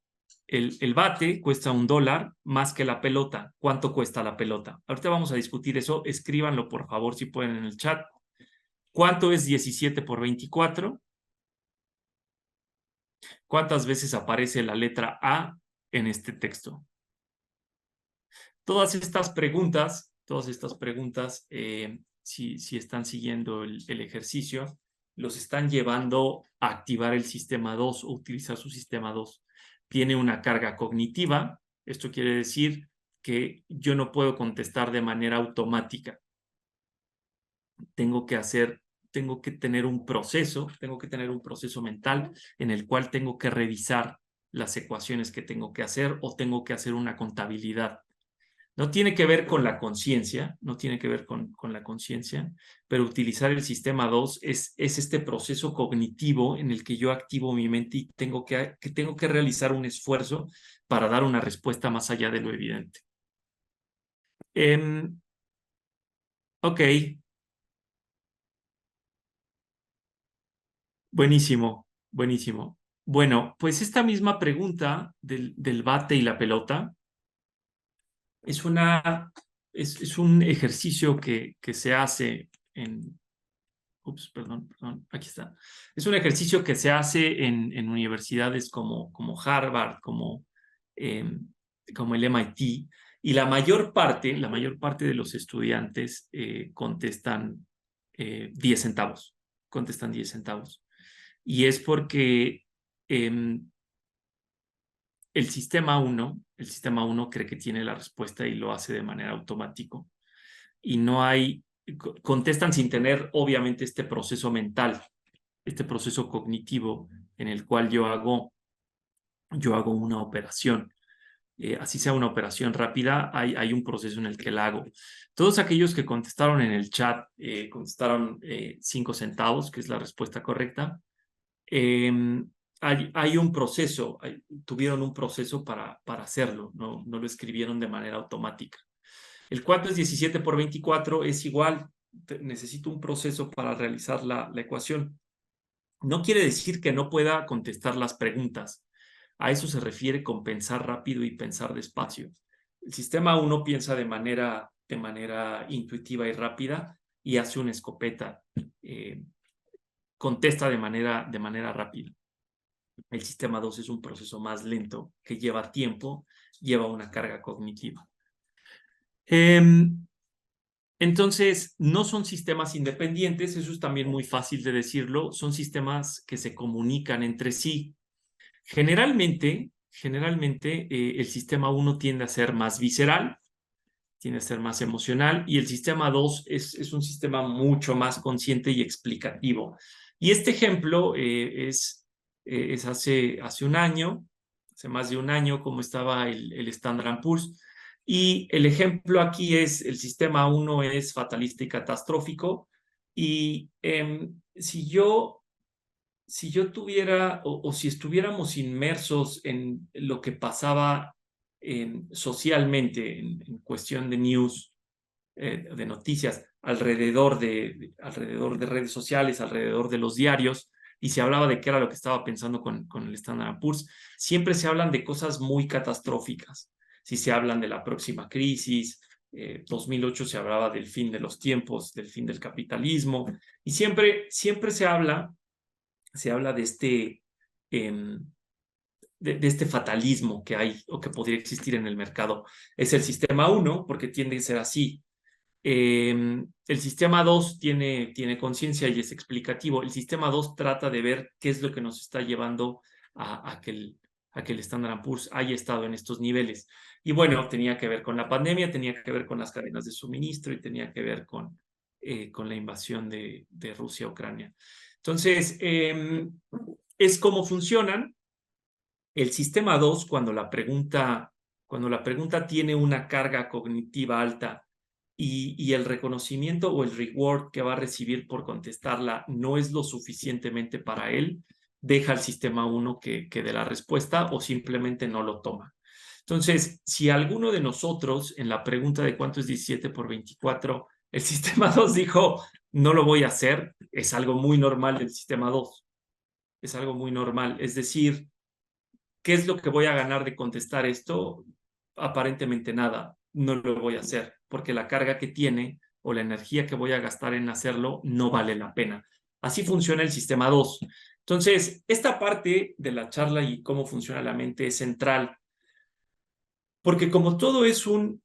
El bate cuesta $1 más que la pelota. ¿Cuánto cuesta la pelota? Ahorita vamos a discutir eso. Escríbanlo, por favor, si pueden en el chat. ¿Cuánto es 17 por 24? ¿Cuántas veces aparece la letra A en este texto? Todas estas preguntas, si están siguiendo el ejercicio, los están llevando a activar el sistema 2 o utilizar su sistema 2. Tiene una carga cognitiva. Esto quiere decir que yo no puedo contestar de manera automática. Tengo que tener un proceso mental en el cual tengo que revisar las ecuaciones que tengo que hacer o tengo que hacer una contabilidad. No tiene que ver con la conciencia, no tiene que ver con la conciencia, pero utilizar el sistema 2 es este proceso cognitivo en el que yo activo mi mente y tengo que realizar un esfuerzo para dar una respuesta más allá de lo evidente. Ok, buenísimo, buenísimo. Bueno, pues esta misma pregunta del bate y la pelota es es un ejercicio que se hace en, ups, perdón, aquí está. Es un ejercicio que se hace en universidades como Harvard, eh, como el MIT, y la mayor parte de los estudiantes contestan 10 centavos, contestan 10 centavos. Y es porque el sistema uno cree que tiene la respuesta y lo hace de manera automática. Y no hay, contestan sin tener obviamente este proceso mental, este proceso cognitivo en el cual yo hago una operación. Así sea una operación rápida, hay un proceso en el que la hago. Todos aquellos que contestaron en el chat, contestaron 5 centavos, que es la respuesta correcta. Hay un proceso, tuvieron un proceso para hacerlo, no lo escribieron de manera automática. El 4 es 17 por 24, es igual, necesito un proceso para realizar la ecuación. No quiere decir que no pueda contestar las preguntas. A eso se refiere con pensar rápido y pensar despacio. El sistema 1 piensa de manera intuitiva y rápida y hace una escopeta, contesta de manera rápida. El sistema 2 es un proceso más lento que lleva tiempo, lleva una carga cognitiva. Entonces, no son sistemas independientes, eso es también muy fácil de decirlo, son sistemas que se comunican entre sí. Generalmente el sistema 1 tiende a ser más visceral, tiende a ser más emocional, y el sistema 2 es un sistema mucho más consciente y explicativo. Y este ejemplo es hace un año, hace más de un año, como estaba el Standard & Poor's. Y el ejemplo aquí es, el sistema 1 es fatalista y catastrófico. Y si yo tuviera o si estuviéramos inmersos en lo que pasaba socialmente en cuestión de news, de noticias, alrededor de redes sociales, alrededor de los diarios, y se hablaba de qué era lo que estaba pensando con el Standard & Poor's, siempre se hablan de cosas muy catastróficas. Si se hablan de la próxima crisis, 2008 se hablaba del fin de los tiempos, del fin del capitalismo, y siempre se habla de de este fatalismo que hay o que podría existir en el mercado. Es el sistema 1, porque tiende a ser así. El sistema 2 tiene conciencia y es explicativo. El sistema 2 trata de ver qué es lo que nos está llevando a que el Standard & Poor's haya estado en estos niveles. Y bueno, tenía que ver con la pandemia, tenía que ver con las cadenas de suministro y tenía que ver con la invasión de Rusia a Ucrania. Entonces, es cómo funcionan. El sistema 2, cuando la pregunta tiene una carga cognitiva alta y el reconocimiento o el reward que va a recibir por contestarla no es lo suficientemente para él, deja al sistema 1 que dé la respuesta o simplemente no lo toma. Entonces, si alguno de nosotros en la pregunta de cuánto es 17 por 24, el sistema 2 dijo, no lo voy a hacer, es algo muy normal del sistema 2. Es algo muy normal. Es decir, ¿qué es lo que voy a ganar de contestar esto? Aparentemente nada, no lo voy a hacer, porque la carga que tiene o la energía que voy a gastar en hacerlo no vale la pena. Así funciona el sistema 2. Entonces, esta parte de la charla y cómo funciona la mente es central, porque como todo es un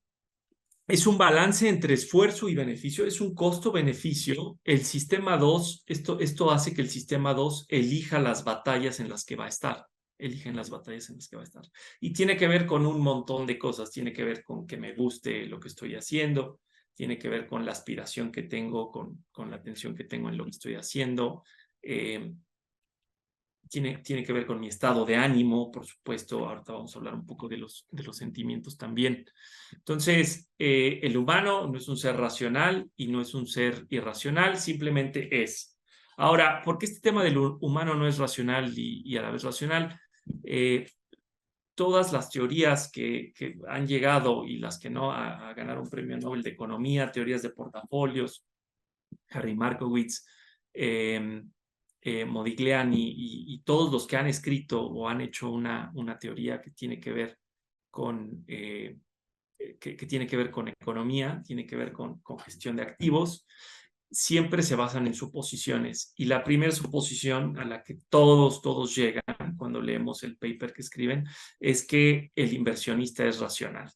balance entre esfuerzo y beneficio, es un costo-beneficio. El sistema 2, esto hace que el sistema 2 elija las batallas en las que va a estar. Eligen las batallas en las que va a estar. Y tiene que ver con un montón de cosas. Tiene que ver con que me guste lo que estoy haciendo. Tiene que ver con la aspiración que tengo, con la atención que tengo en lo que estoy haciendo. tiene que ver con mi estado de ánimo, por supuesto. Ahorita vamos a hablar un poco de los sentimientos también. Entonces, el humano no es un ser racional y no es un ser irracional, simplemente es. Ahora, ¿por qué este tema del humano no es racional y a la vez racional? Todas las teorías que han llegado y las que no a ganar un premio Nobel de Economía, teorías de portafolios, Harry Markowitz, Modigliani y todos los que han escrito o han hecho una teoría que tiene que ver con, que tiene que ver con economía, tiene que ver con gestión de activos, siempre se basan en suposiciones. Y la primera suposición a la que todos llegan cuando leemos el paper que escriben es que el inversionista es racional.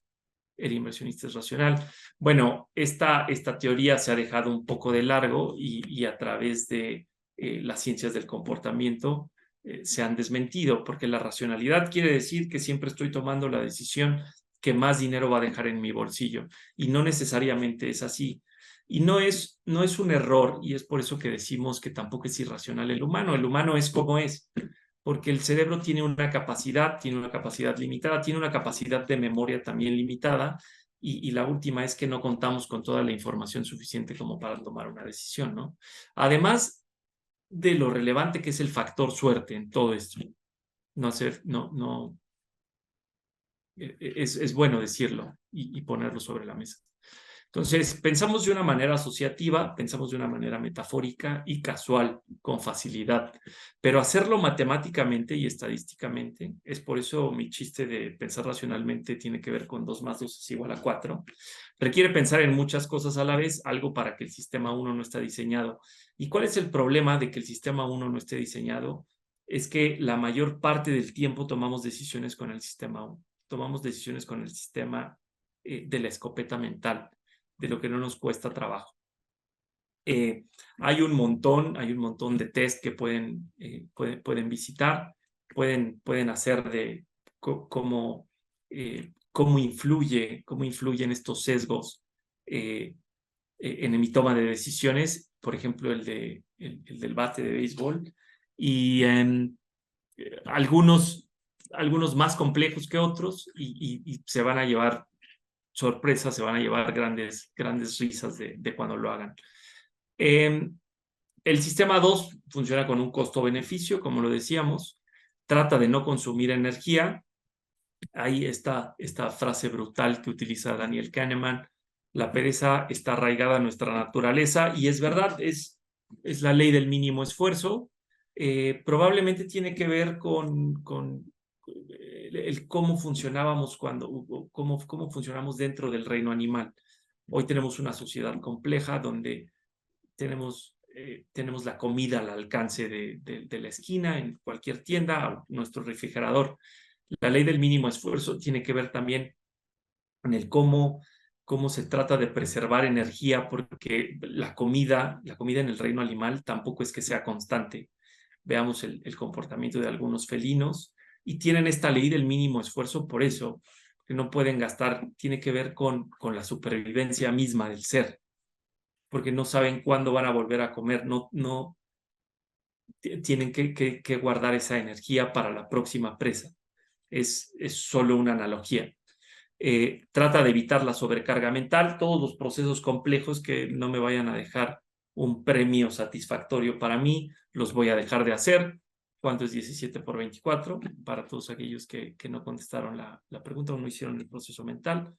El inversionista es racional. Bueno, esta teoría se ha dejado un poco de largo y a través de las ciencias del comportamiento se han desmentido, porque la racionalidad quiere decir que siempre estoy tomando la decisión que más dinero va a dejar en mi bolsillo, y no necesariamente es así. Y no es un error, y es por eso que decimos que tampoco es irracional el humano. El humano es como es, porque el cerebro tiene una capacidad limitada, tiene una capacidad de memoria también limitada, y la última es que no contamos con toda la información suficiente como para tomar una decisión, ¿no? Además de lo relevante que es el factor suerte en todo esto. Es bueno decirlo y ponerlo sobre la mesa. Entonces, pensamos de una manera asociativa, pensamos de una manera metafórica y casual, con facilidad, pero hacerlo matemáticamente y estadísticamente, es por eso mi chiste de pensar racionalmente tiene que ver con 2 más 2 es igual a 4, requiere pensar en muchas cosas a la vez, algo para que el sistema 1 no está diseñado. ¿Y cuál es el problema de que el sistema 1 no esté diseñado? Es que la mayor parte del tiempo tomamos decisiones con el sistema 1, tomamos decisiones con el sistema de la escopeta mental, de lo que no nos cuesta trabajo. Hay un montón de test que pueden visitar, pueden hacer de cómo influyen estos sesgos en mi toma de decisiones, por ejemplo, el del bate de béisbol, y algunos más complejos que otros, y se van a llevar sorpresas, se van a llevar grandes risas de cuando lo hagan. El sistema 2 funciona con un costo-beneficio, como lo decíamos, trata de no consumir energía. Ahí está esta frase brutal que utiliza Daniel Kahneman: la pereza está arraigada a nuestra naturaleza, y es verdad, es la ley del mínimo esfuerzo. Probablemente tiene que ver con el cómo funcionábamos cómo funcionamos dentro del reino animal. Hoy tenemos una sociedad compleja donde tenemos la comida al alcance de la esquina, en cualquier tienda, nuestro refrigerador. La ley del mínimo esfuerzo tiene que ver también en el cómo se trata de preservar energía, porque la comida en el reino animal tampoco es que sea constante. Veamos el comportamiento de algunos felinos, y tienen esta ley del mínimo esfuerzo por eso, que no pueden gastar. Tiene que ver con la supervivencia misma del ser, porque no saben cuándo van a volver a comer, no tienen que guardar esa energía para la próxima presa. Es solo una analogía. Trata de evitar la sobrecarga mental, todos los procesos complejos que no me vayan a dejar un premio satisfactorio para mí, los voy a dejar de hacer. ¿Cuánto es 17 por 24? Para todos aquellos que no contestaron la pregunta o no hicieron el proceso mental.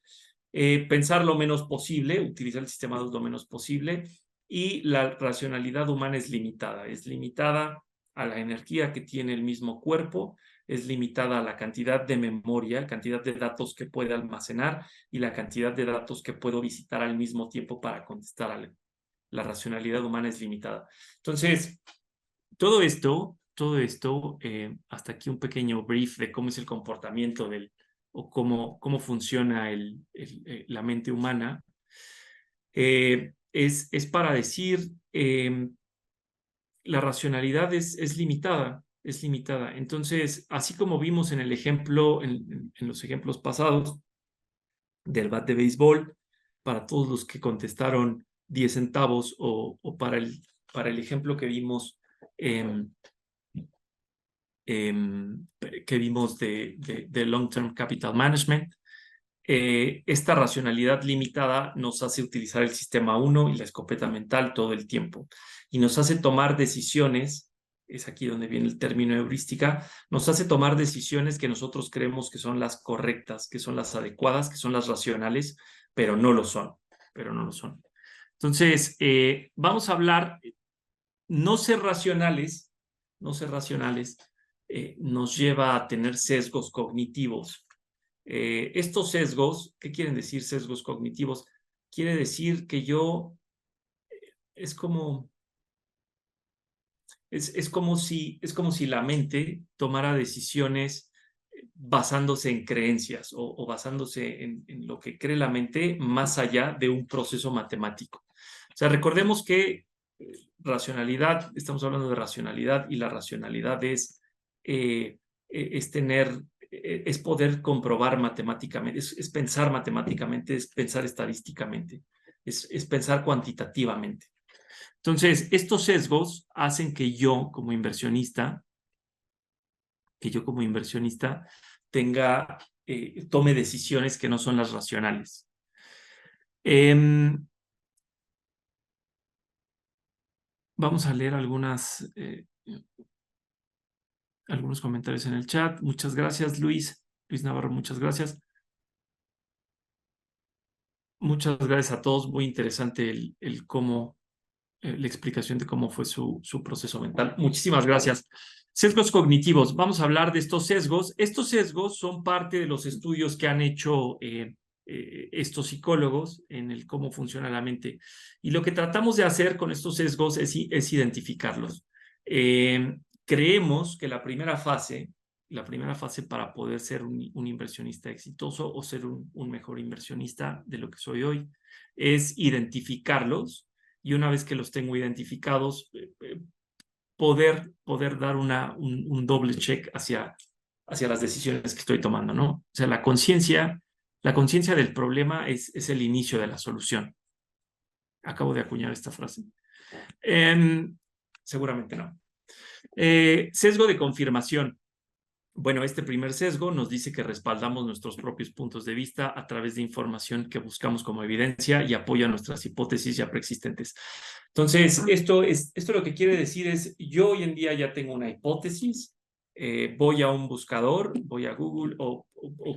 Pensar lo menos posible, utilizar el sistema 2 lo menos posible, y la racionalidad humana es limitada a la energía que tiene el mismo cuerpo, es limitada a la cantidad de memoria, cantidad de datos que puede almacenar y la cantidad de datos que puedo visitar al mismo tiempo para contestar. La racionalidad humana es limitada. Entonces, todo esto, hasta aquí un pequeño brief de cómo es el comportamiento o cómo funciona la mente humana. Es para decir, la racionalidad es limitada, es limitada. Entonces, así como vimos en el ejemplo, en los ejemplos pasados del bat de béisbol, para todos los que contestaron 10 centavos, o para el ejemplo que vimos que vimos de Long-Term Capital Management. Esta racionalidad limitada nos hace utilizar el sistema 1 y la escopeta mental todo el tiempo y nos hace tomar decisiones, es aquí donde viene el término heurística, nos hace tomar decisiones que nosotros creemos que son las correctas, que son las adecuadas, que son las racionales, pero no lo son, pero no lo son. Entonces, vamos a hablar, no ser racionales, nos lleva a tener sesgos cognitivos. Estos sesgos, ¿qué quieren decir sesgos cognitivos? Quiere decir que es como, es como si la mente tomara decisiones basándose en creencias o basándose en lo que cree la mente más allá de un proceso matemático. O sea, recordemos que racionalidad, estamos hablando de racionalidad y la racionalidad es poder comprobar matemáticamente, es pensar matemáticamente, es pensar estadísticamente, es pensar cuantitativamente. Entonces, estos sesgos hacen que yo como inversionista tome decisiones que no son las racionales. Vamos a leer algunos comentarios en el chat. Muchas gracias, Luis. Luis Navarro, muchas gracias. Muchas gracias a todos. Muy interesante la explicación de cómo fue su proceso mental. Muchísimas gracias. Sesgos cognitivos. Vamos a hablar de estos sesgos. Estos sesgos son parte de los estudios que han hecho estos psicólogos en el cómo funciona la mente. Y lo que tratamos de hacer con estos sesgos es identificarlos. Creemos que la primera fase para poder ser un inversionista exitoso o ser un mejor inversionista de lo que soy hoy es identificarlos, y una vez que los tengo identificados, poder dar un doble check hacia las decisiones que estoy tomando, ¿no? O sea, la conciencia del problema es el inicio de la solución. Acabo de acuñar esta frase. Seguramente no. Sesgo de confirmación. Bueno, este primer sesgo nos dice que respaldamos nuestros propios puntos de vista a través de información que buscamos como evidencia y apoya nuestras hipótesis ya preexistentes. Entonces, esto lo que quiere decir es, yo hoy en día ya tengo una hipótesis, voy a un buscador, voy a Google o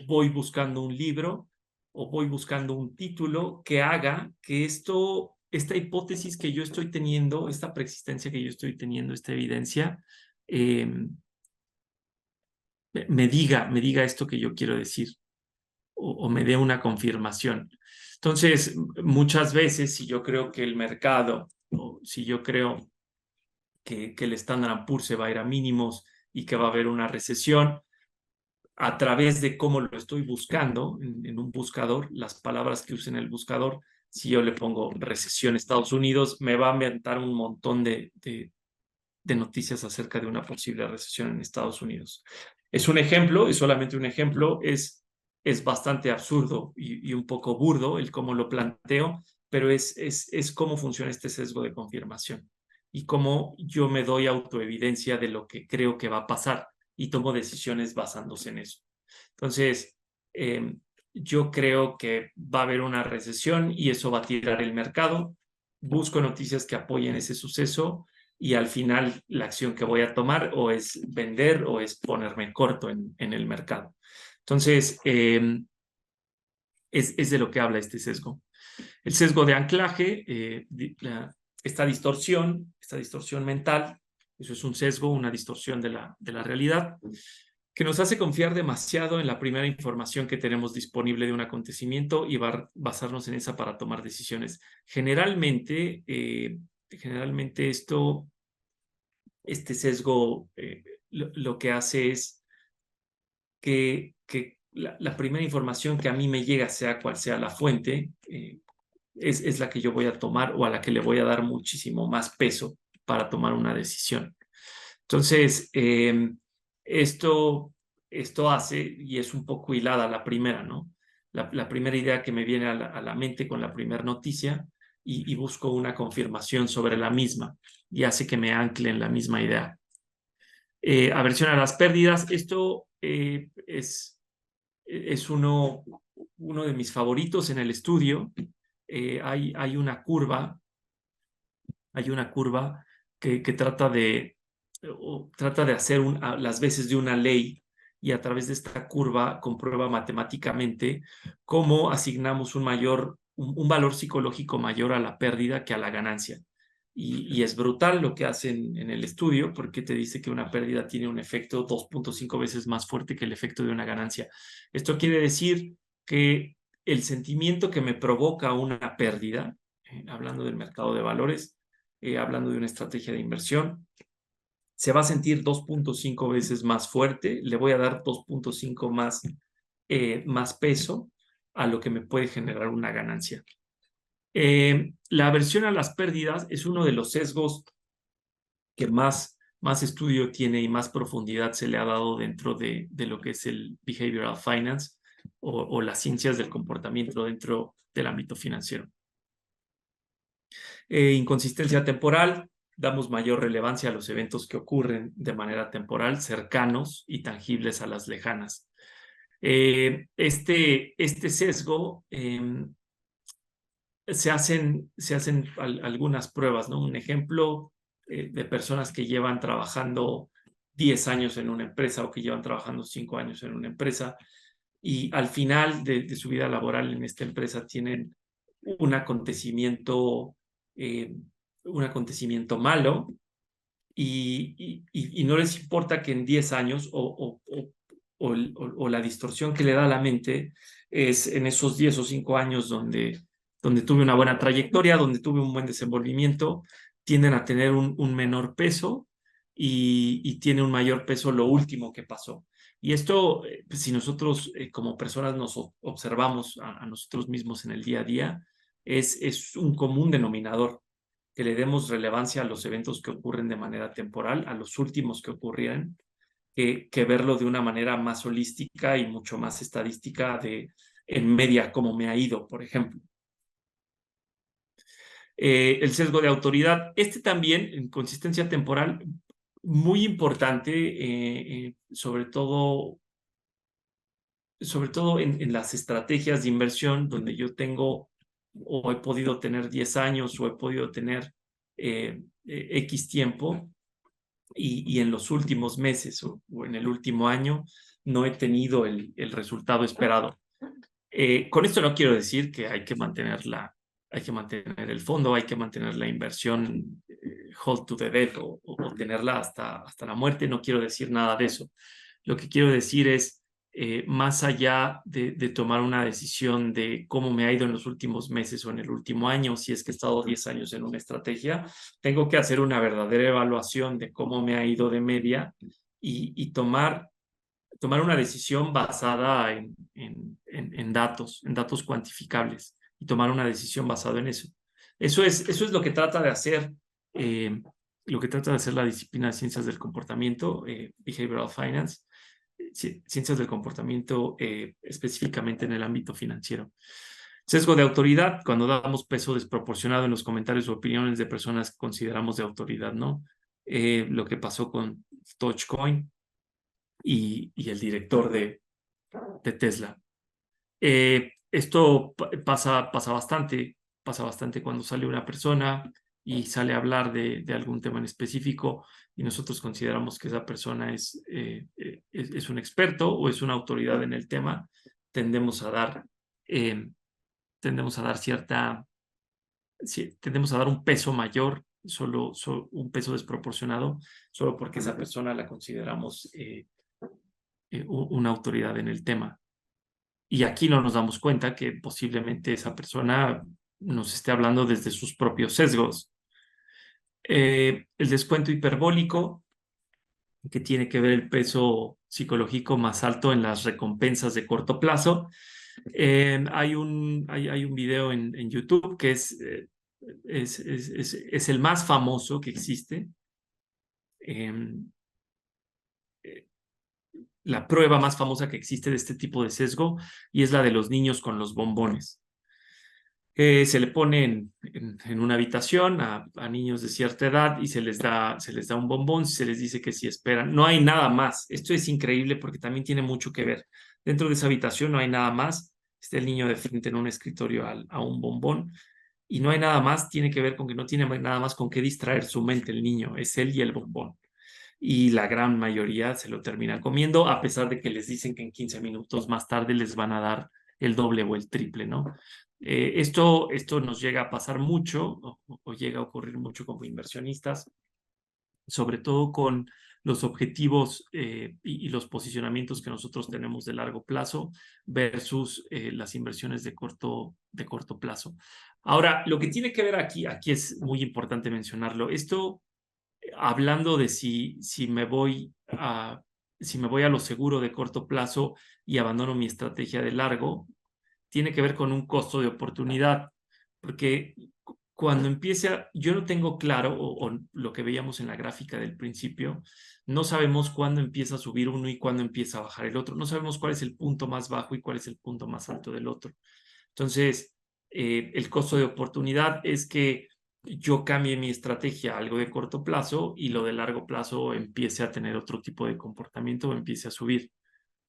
voy buscando un libro o voy buscando un título que haga que esta hipótesis que yo estoy teniendo, esta preexistencia que yo estoy teniendo, esta evidencia, me diga esto que yo quiero decir o me dé una confirmación. Entonces, muchas veces, si yo creo que el mercado, o si yo creo que el Standard & Poor's se va a ir a mínimos y que va a haber una recesión, a través de cómo lo estoy buscando en un buscador, las palabras que use en el buscador, si yo le pongo recesión Estados Unidos, me va a inventar un montón de noticias acerca de una posible recesión en Estados Unidos. Es un ejemplo, es solamente un ejemplo, es bastante absurdo y un poco burdo el cómo lo planteo, pero es cómo funciona este sesgo de confirmación y cómo yo me doy autoevidencia de lo que creo que va a pasar y tomo decisiones basándose en eso. Entonces, yo creo que va a haber una recesión y eso va a tirar el mercado. Busco noticias que apoyen ese suceso y al final la acción que voy a tomar o es vender o es ponerme corto en el mercado. Entonces, es de lo que habla este sesgo. El sesgo de anclaje, esta distorsión mental, eso es un sesgo, una distorsión de la realidad, que nos hace confiar demasiado en la primera información que tenemos disponible de un acontecimiento y basarnos en esa para tomar decisiones. Generalmente este sesgo lo que hace es que la primera información que a mí me llega, sea cual sea la fuente, es la que yo voy a tomar o a la que le voy a dar muchísimo más peso para tomar una decisión. Entonces, esto hace, y es un poco hilada la primera, ¿no? La primera idea que me viene a la mente con la primera noticia y busco una confirmación sobre la misma y hace que me ancle en la misma idea. Aversión a las pérdidas. Esto es uno de mis favoritos en el estudio. Hay una curva que trata de hacer las veces de una ley, y a través de esta curva comprueba matemáticamente cómo asignamos un valor psicológico mayor a la pérdida que a la ganancia. Y es brutal lo que hacen en el estudio, porque te dice que una pérdida tiene un efecto 2.5 veces más fuerte que el efecto de una ganancia. Esto quiere decir que el sentimiento que me provoca una pérdida, hablando del mercado de valores, hablando de una estrategia de inversión, se va a sentir 2.5 veces más fuerte, le voy a dar 2.5 más peso a lo que me puede generar una ganancia. La aversión a las pérdidas es uno de los sesgos que más estudio tiene y más profundidad se le ha dado dentro de lo que es el behavioral finance o las ciencias del comportamiento dentro del ámbito financiero. Inconsistencia temporal. Damos mayor relevancia a los eventos que ocurren de manera temporal, cercanos y tangibles a las lejanas. Este sesgo, se hacen algunas pruebas, ¿no? Un ejemplo, de personas que llevan trabajando 10 años en una empresa o que llevan trabajando 5 años en una empresa, y al final de su vida laboral en esta empresa tienen un acontecimiento, eh, un acontecimiento malo, y no les importa que en 10 años o la distorsión que le da a la mente es en esos 10 o 5 años donde tuve una buena trayectoria, donde tuve un buen desenvolvimiento, tienden a tener un menor peso, y tiene un mayor peso lo último que pasó. Y esto, pues, si nosotros como personas nos observamos a nosotros mismos en el día a día, es un común denominador, que le demos relevancia a los eventos que ocurren de manera temporal, a los últimos que ocurrieron, que verlo de una manera más holística y mucho más estadística en media, como me ha ido, por ejemplo. El sesgo de autoridad. Este también, en consistencia temporal, muy importante, sobre todo en las estrategias de inversión, donde yo tengo o he podido tener 10 años o he podido tener X tiempo, y en los últimos meses o en el último año no he tenido el resultado esperado. Con esto no quiero decir que hay que mantener el fondo, hay que mantener la inversión hold to the death o tenerla hasta la muerte. No quiero decir nada de eso. Lo que quiero decir es, más allá de tomar una decisión de cómo me ha ido en los últimos meses o en el último año, si es que he estado 10 años en una estrategia, tengo que hacer una verdadera evaluación de cómo me ha ido de media, y tomar una decisión basada en datos cuantificables, y tomar una decisión basada en eso. Eso es lo que trata de hacer, la disciplina de ciencias del comportamiento, behavioral finance, ciencias del comportamiento, específicamente en el ámbito financiero. Sesgo de autoridad, cuando damos peso desproporcionado en los comentarios o opiniones de personas que consideramos de autoridad, ¿no? Lo que pasó con Dogecoin y el director de Tesla. Esto pasa bastante cuando sale una persona y sale a hablar de algún tema en específico, y nosotros consideramos que esa persona es un experto o es una autoridad en el tema. Tendemos a dar tendemos a dar un peso mayor, solo un peso desproporcionado, solo porque esa persona la consideramos una autoridad en el tema. Y aquí no nos damos cuenta que posiblemente esa persona nos esté hablando desde sus propios sesgos. El descuento hiperbólico, que tiene que ver el peso psicológico más alto en las recompensas de corto plazo. Hay un video en YouTube que es el más famoso que existe. La prueba más famosa que existe de este tipo de sesgo, y es la de los niños con los bombones. Se le pone en una habitación a niños de cierta edad y se les da un bombón, se les dice que si esperan, no hay nada más. Esto es increíble porque también tiene mucho que ver. Dentro de esa habitación no hay nada más. Está el niño de frente en un escritorio a un bombón y no hay nada más. Tiene que ver con que no tiene nada más con qué distraer su mente el niño. Es él y el bombón. Y la gran mayoría se lo termina comiendo, a pesar de que les dicen que en 15 minutos más tarde les van a dar el doble o el triple, ¿no? Esto nos llega a pasar mucho o llega a ocurrir mucho como inversionistas, sobre todo con los objetivos y los posicionamientos que nosotros tenemos de largo plazo versus las inversiones de corto plazo. Ahora, lo que tiene que ver aquí es muy importante mencionarlo. Esto hablando de si si me voy a lo seguro de corto plazo y abandono mi estrategia de largo, tiene que ver con un costo de oportunidad, porque cuando yo no tengo claro, o lo que veíamos en la gráfica del principio, no sabemos cuándo empieza a subir uno y cuándo empieza a bajar el otro, no sabemos cuál es el punto más bajo y cuál es el punto más alto del otro. Entonces, el costo de oportunidad es que yo cambie mi estrategia a algo de corto plazo y lo de largo plazo empiece a tener otro tipo de comportamiento o empiece a subir.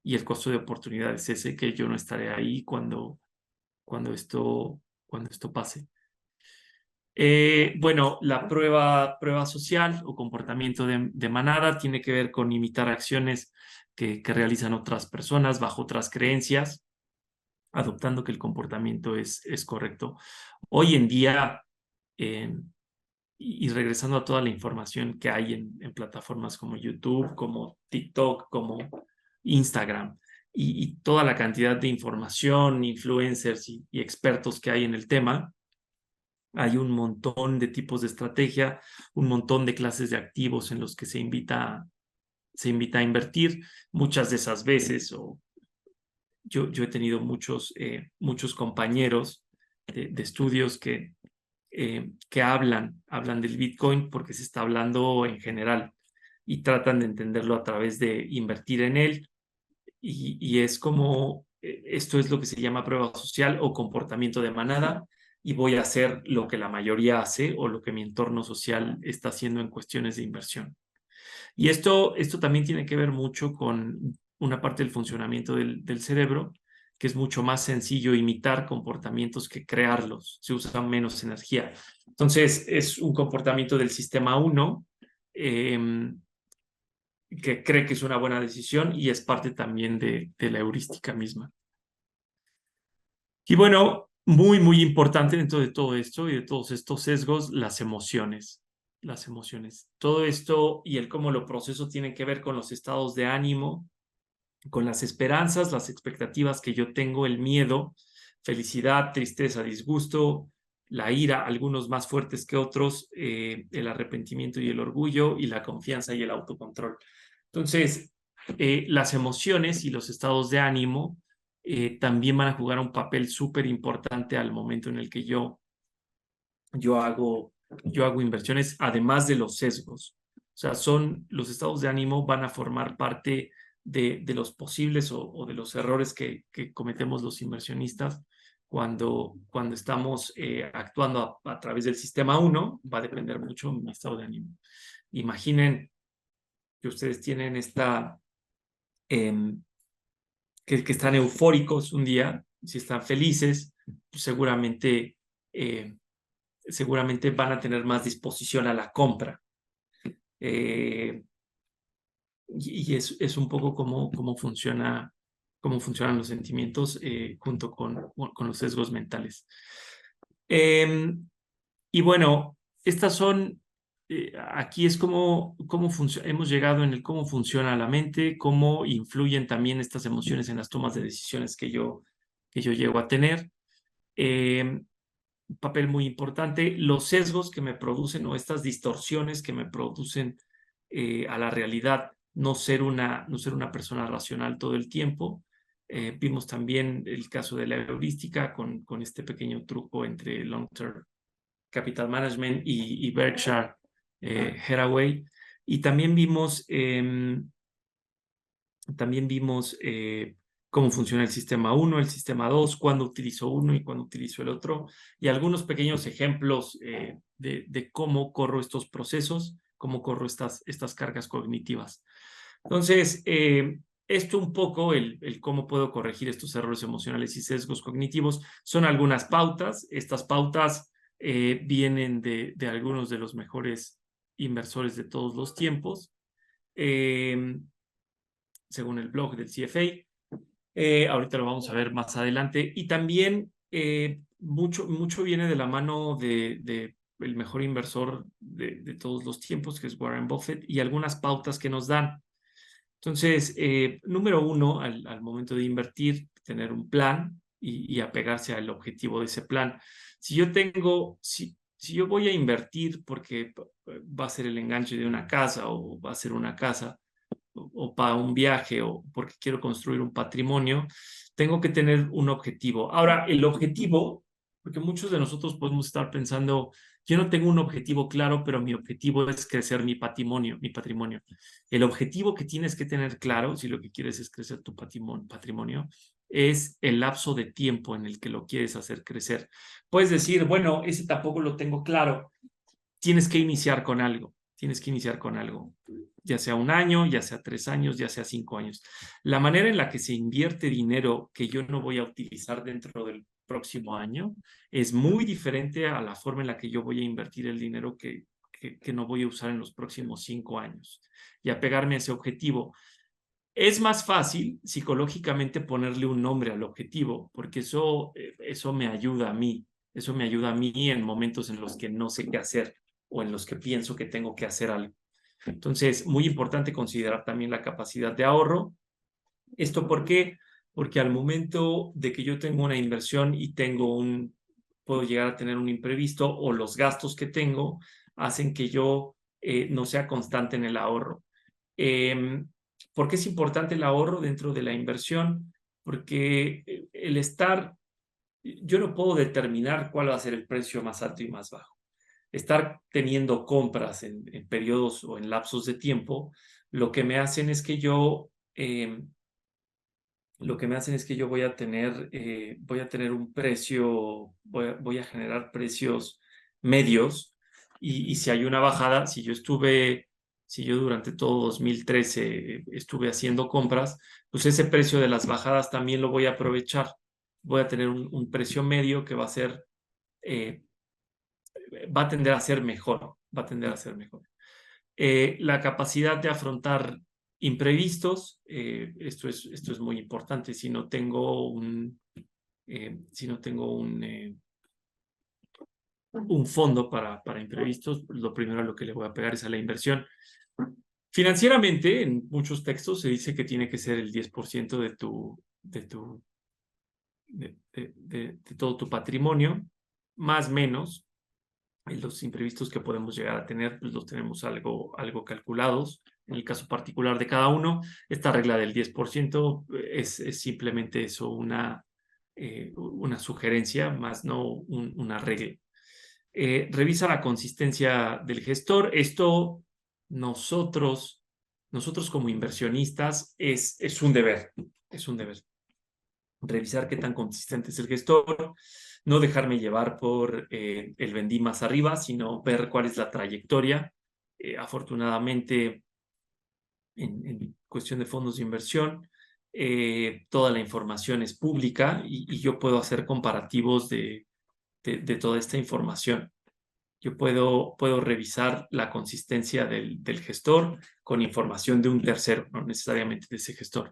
Y el costo de oportunidad es ese, que yo no estaré ahí cuando cuando esto pase. Bueno, la prueba social o comportamiento de manada tiene que ver con imitar acciones que realizan otras personas bajo otras creencias, adoptando que el comportamiento es correcto. Hoy en día, eh, y regresando a toda la información que hay en plataformas como YouTube, como TikTok, como Instagram, y toda la cantidad de información, influencers y expertos que hay en el tema, hay un montón de tipos de estrategia, un montón de clases de activos en los que se invita a invertir. Muchas de esas veces, yo he tenido muchos compañeros de estudios que hablan del Bitcoin porque se está hablando en general y tratan de entenderlo a través de invertir en él. Y es como, esto es lo que se llama prueba social o comportamiento de manada, y voy a hacer lo que la mayoría hace o lo que mi entorno social está haciendo en cuestiones de inversión. Y esto también tiene que ver mucho con una parte del funcionamiento del cerebro, que es mucho más sencillo imitar comportamientos que crearlos. Se usa menos energía. Entonces, es un comportamiento del sistema 1 que cree que es una buena decisión y es parte también de la heurística misma. Y bueno, muy importante dentro de todo esto y de todos estos sesgos, las emociones. Las emociones. Todo esto y el cómo lo proceso tienen que ver con los estados de ánimo, con las esperanzas, las expectativas que yo tengo, el miedo, felicidad, tristeza, disgusto, la ira, algunos más fuertes que otros, el arrepentimiento y el orgullo, y la confianza y el autocontrol. Entonces, las emociones y los estados de ánimo también van a jugar un papel súper importante al momento en el que yo hago, yo hago inversiones, además de los sesgos. O sea, los estados de ánimo van a formar parte de los posibles o de los errores que cometemos los inversionistas cuando estamos actuando a través del sistema 1. Va a depender mucho de mi estado de ánimo. Imaginen que ustedes tienen que están eufóricos un día, si están felices, pues seguramente van a tener más disposición a la compra. Y es un poco cómo funcionan los sentimientos junto con los sesgos mentales. Y bueno, estas son, aquí es cómo hemos llegado en el cómo funciona la mente, cómo influyen también estas emociones en las tomas de decisiones que yo llego a tener. Un papel muy importante, los sesgos que me producen o estas distorsiones que me producen a la realidad, no ser una persona racional todo el tiempo. Vimos también el caso de la heurística con este pequeño truco entre Long Term Capital Management y Berkshire Hathaway. Y también vimos cómo funciona el sistema 1, el sistema 2, cuándo utilizo uno y cuándo utilizo el otro, y algunos pequeños ejemplos de cómo corro estos procesos, cómo corro estas cargas cognitivas. Entonces, esto un poco, el cómo puedo corregir estos errores emocionales y sesgos cognitivos, son algunas pautas. Estas pautas vienen de algunos de los mejores inversores de todos los tiempos, según el blog del CFA. Ahorita lo vamos a ver más adelante. Y también mucho viene de la mano de el mejor inversor de todos los tiempos, que es Warren Buffett, y algunas pautas que nos dan. Entonces, número uno, al momento de invertir, tener un plan y apegarse al objetivo de ese plan. Si yo voy a invertir porque va a ser el enganche de una casa o va a ser una casa, o para un viaje o porque quiero construir un patrimonio, tengo que tener un objetivo. Ahora, el objetivo, porque muchos de nosotros podemos estar pensando, yo no tengo un objetivo claro, pero mi objetivo es crecer mi patrimonio, mi patrimonio. El objetivo que tienes que tener claro, si lo que quieres es crecer tu patrimonio, es el lapso de tiempo en el que lo quieres hacer crecer. Puedes decir, bueno, ese tampoco lo tengo claro. Tienes que iniciar con algo. Tienes que iniciar con algo, ya sea 1 año, ya sea 3 años, ya sea 5 años. La manera en la que se invierte dinero que yo no voy a utilizar dentro del próximo año es muy diferente a la forma en la que yo voy a invertir el dinero que no voy a usar en los próximos 5 años y apegarme a ese objetivo. Es más fácil psicológicamente ponerle un nombre al objetivo, porque eso me ayuda a mí. Eso me ayuda a mí en momentos en los que no sé qué hacer o en los que pienso que tengo que hacer algo. Entonces, muy importante considerar también la capacidad de ahorro. ¿Esto por qué? Porque al momento de que yo tengo una inversión y puedo llegar a tener un imprevisto o los gastos que tengo hacen que yo no sea constante en el ahorro. ¿Por qué es importante el ahorro dentro de la inversión? Porque yo no puedo determinar cuál va a ser el precio más alto y más bajo. Estar teniendo compras en periodos o en lapsos de tiempo, lo que me hacen es que yo voy a tener un precio, voy a generar precios medios y si hay una bajada, si yo durante todo 2013 estuve haciendo compras, pues ese precio de las bajadas también lo voy a aprovechar. Voy a tener un precio medio que eh, va a tender a ser mejor, va a tender a ser mejor. La capacidad de afrontar imprevistos, esto es muy importante. Si no tengo un fondo para imprevistos, lo primero a lo que le voy a pegar es a la inversión. Financieramente, en muchos textos se dice que tiene que ser el 10% de todo tu patrimonio, más o menos. Los imprevistos que podemos llegar a tener, pues los tenemos algo calculados. En el caso particular de cada uno, esta regla del 10% es simplemente eso, una sugerencia, más no una regla. Revisa la consistencia del gestor. Esto nosotros como inversionistas es un deber, es un deber. Revisar qué tan consistente es el gestor, no dejarme llevar por el vendí más arriba, sino ver cuál es la trayectoria. Afortunadamente, en cuestión de fondos de inversión, toda la información es pública y yo puedo hacer comparativos de toda esta información. Yo puedo revisar la consistencia del gestor con información de un tercero, no necesariamente de ese gestor.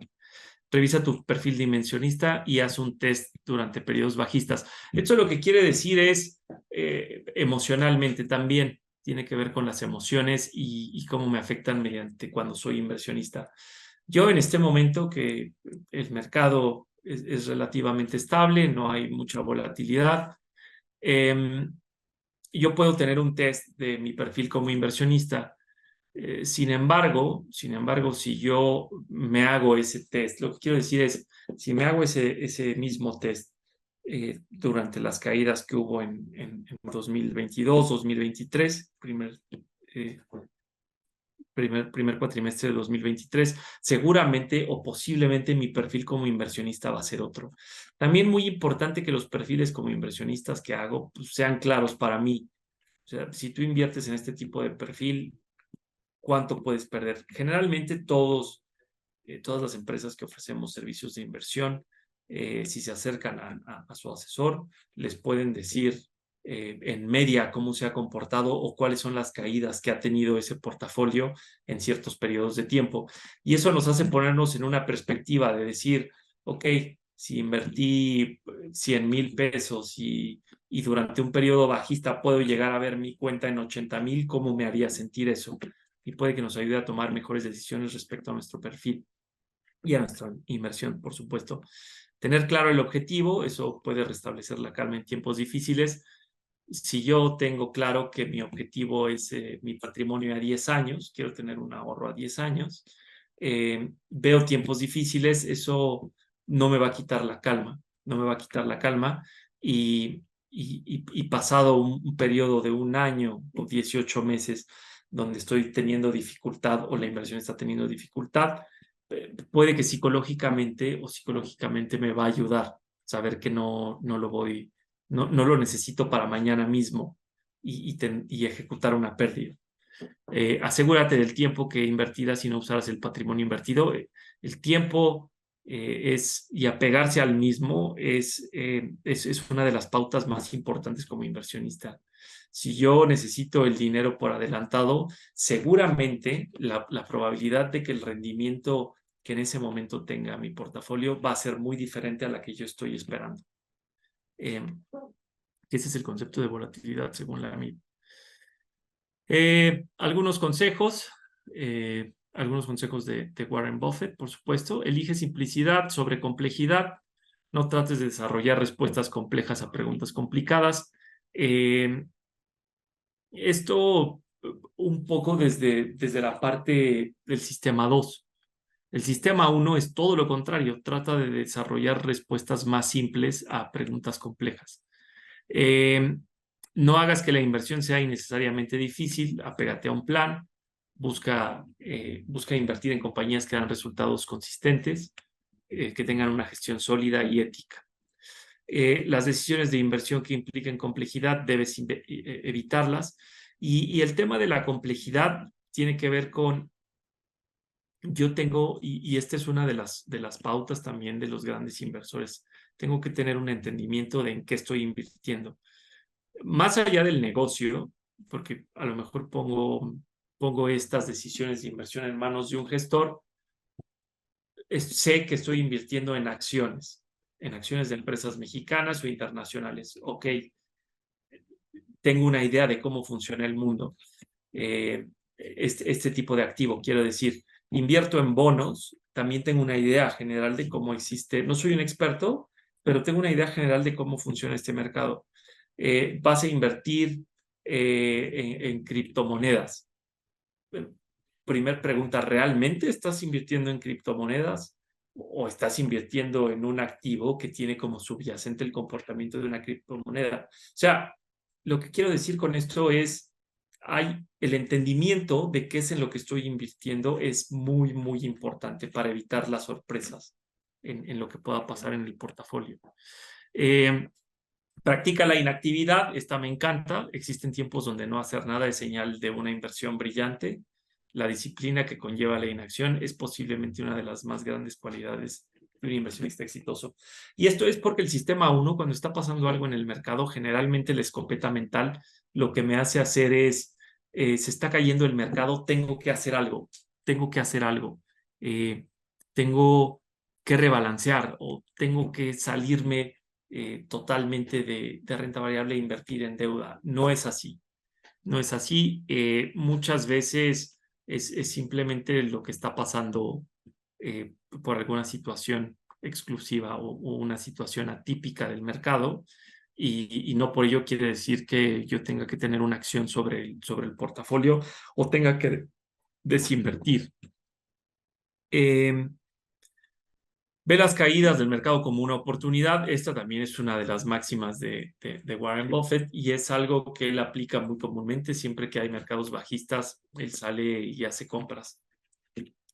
Revisa tu perfil de inversionista y haz un test durante periodos bajistas. Esto lo que quiere decir es emocionalmente también. Tiene que ver con las emociones y cómo me afectan mediante cuando soy inversionista. Yo en este momento que el mercado es relativamente estable, no hay mucha volatilidad, yo puedo tener un test de mi perfil como inversionista. Sin embargo, si yo me hago ese test, lo que quiero decir es, si me hago ese mismo test durante las caídas que hubo en 2022, 2023, primer cuatrimestre de 2023. Seguramente o posiblemente mi perfil como inversionista va a ser otro. También muy importante que los perfiles como inversionistas que hago pues, sean claros para mí. O sea, si tú inviertes en este tipo de perfil, ¿cuánto puedes perder? Generalmente todas las empresas que ofrecemos servicios de inversión, si se acercan a su asesor, les pueden decir en media cómo se ha comportado o cuáles son las caídas que ha tenido ese portafolio en ciertos periodos de tiempo. Y eso nos hace ponernos en una perspectiva de decir, ok, si invertí 100,000 pesos y durante un periodo bajista puedo llegar a ver mi cuenta en 80,000, ¿cómo me haría sentir eso? Y puede que nos ayude a tomar mejores decisiones respecto a nuestro perfil y a nuestra inversión, por supuesto. Tener claro el objetivo, eso puede restablecer la calma en tiempos difíciles. Si yo tengo claro que mi objetivo es mi patrimonio a 10 años, quiero tener un ahorro a 10 años, veo tiempos difíciles, eso no me va a quitar la calma, no me va a quitar la calma y pasado un periodo de un año o 18 meses donde estoy teniendo dificultad o la inversión está teniendo dificultad, puede que psicológicamente me va a ayudar saber que no lo necesito para mañana mismo y ejecutar una pérdida. Asegúrate del tiempo que invertirás si no usarás el patrimonio invertido. El tiempo y apegarse al mismo es una de las pautas más importantes como inversionista. Si yo necesito el dinero por adelantado, seguramente la probabilidad de que el rendimiento que en ese momento tenga mi portafolio va a ser muy diferente a la que yo estoy esperando. Ese es el concepto de volatilidad según la MIB. Algunos consejos de Warren Buffett, por supuesto. Elige simplicidad sobre complejidad. No trates de desarrollar respuestas complejas a preguntas complicadas. Esto un poco desde la parte del sistema 2. El sistema 1 es todo lo contrario, trata de desarrollar respuestas más simples a preguntas complejas. No hagas que la inversión sea innecesariamente difícil, apégate a un plan, busca invertir en compañías que dan resultados consistentes, que tengan una gestión sólida y ética. Las decisiones de inversión que impliquen complejidad debes evitarlas. Y el tema de la complejidad tiene que ver con, yo tengo, y esta es una de las pautas también de los grandes inversores, tengo que tener un entendimiento de en qué estoy invirtiendo. Más allá del negocio, porque a lo mejor pongo estas decisiones de inversión en manos de un gestor, sé que estoy invirtiendo en acciones de empresas mexicanas o internacionales. Ok, tengo una idea de cómo funciona el mundo. Este tipo de activo, quiero decir, invierto en bonos, también tengo una idea general de cómo existe, no soy un experto, pero tengo una idea general de cómo funciona este mercado. Vas a invertir en criptomonedas. Primer pregunta, ¿realmente estás invirtiendo en criptomonedas o estás invirtiendo en un activo que tiene como subyacente el comportamiento de una criptomoneda? O sea, lo que quiero decir con esto es, hay el entendimiento de qué es en lo que estoy invirtiendo es muy, muy importante para evitar las sorpresas en lo que pueda pasar en el portafolio. Practica la inactividad, esta me encanta. Existen tiempos donde no hacer nada es señal de una inversión brillante. La disciplina que conlleva la inacción es posiblemente una de las más grandes cualidades de un inversionista exitoso. Y esto es porque el sistema 1, cuando está pasando algo en el mercado, generalmente la escopeta mental lo que me hace hacer es, se está cayendo el mercado, tengo que hacer algo, eh, tengo que rebalancear o tengo que salirme totalmente de renta variable e invertir en deuda. No es así. No es así. Muchas veces es simplemente lo que está pasando por alguna situación exclusiva o una situación atípica del mercado y no por ello quiere decir que yo tenga que tener una acción sobre el portafolio o tenga que desinvertir. Ve las caídas del mercado como una oportunidad. Esta también es una de las máximas de Warren Buffett y es algo que él aplica muy comúnmente. Siempre que hay mercados bajistas, él sale y hace compras.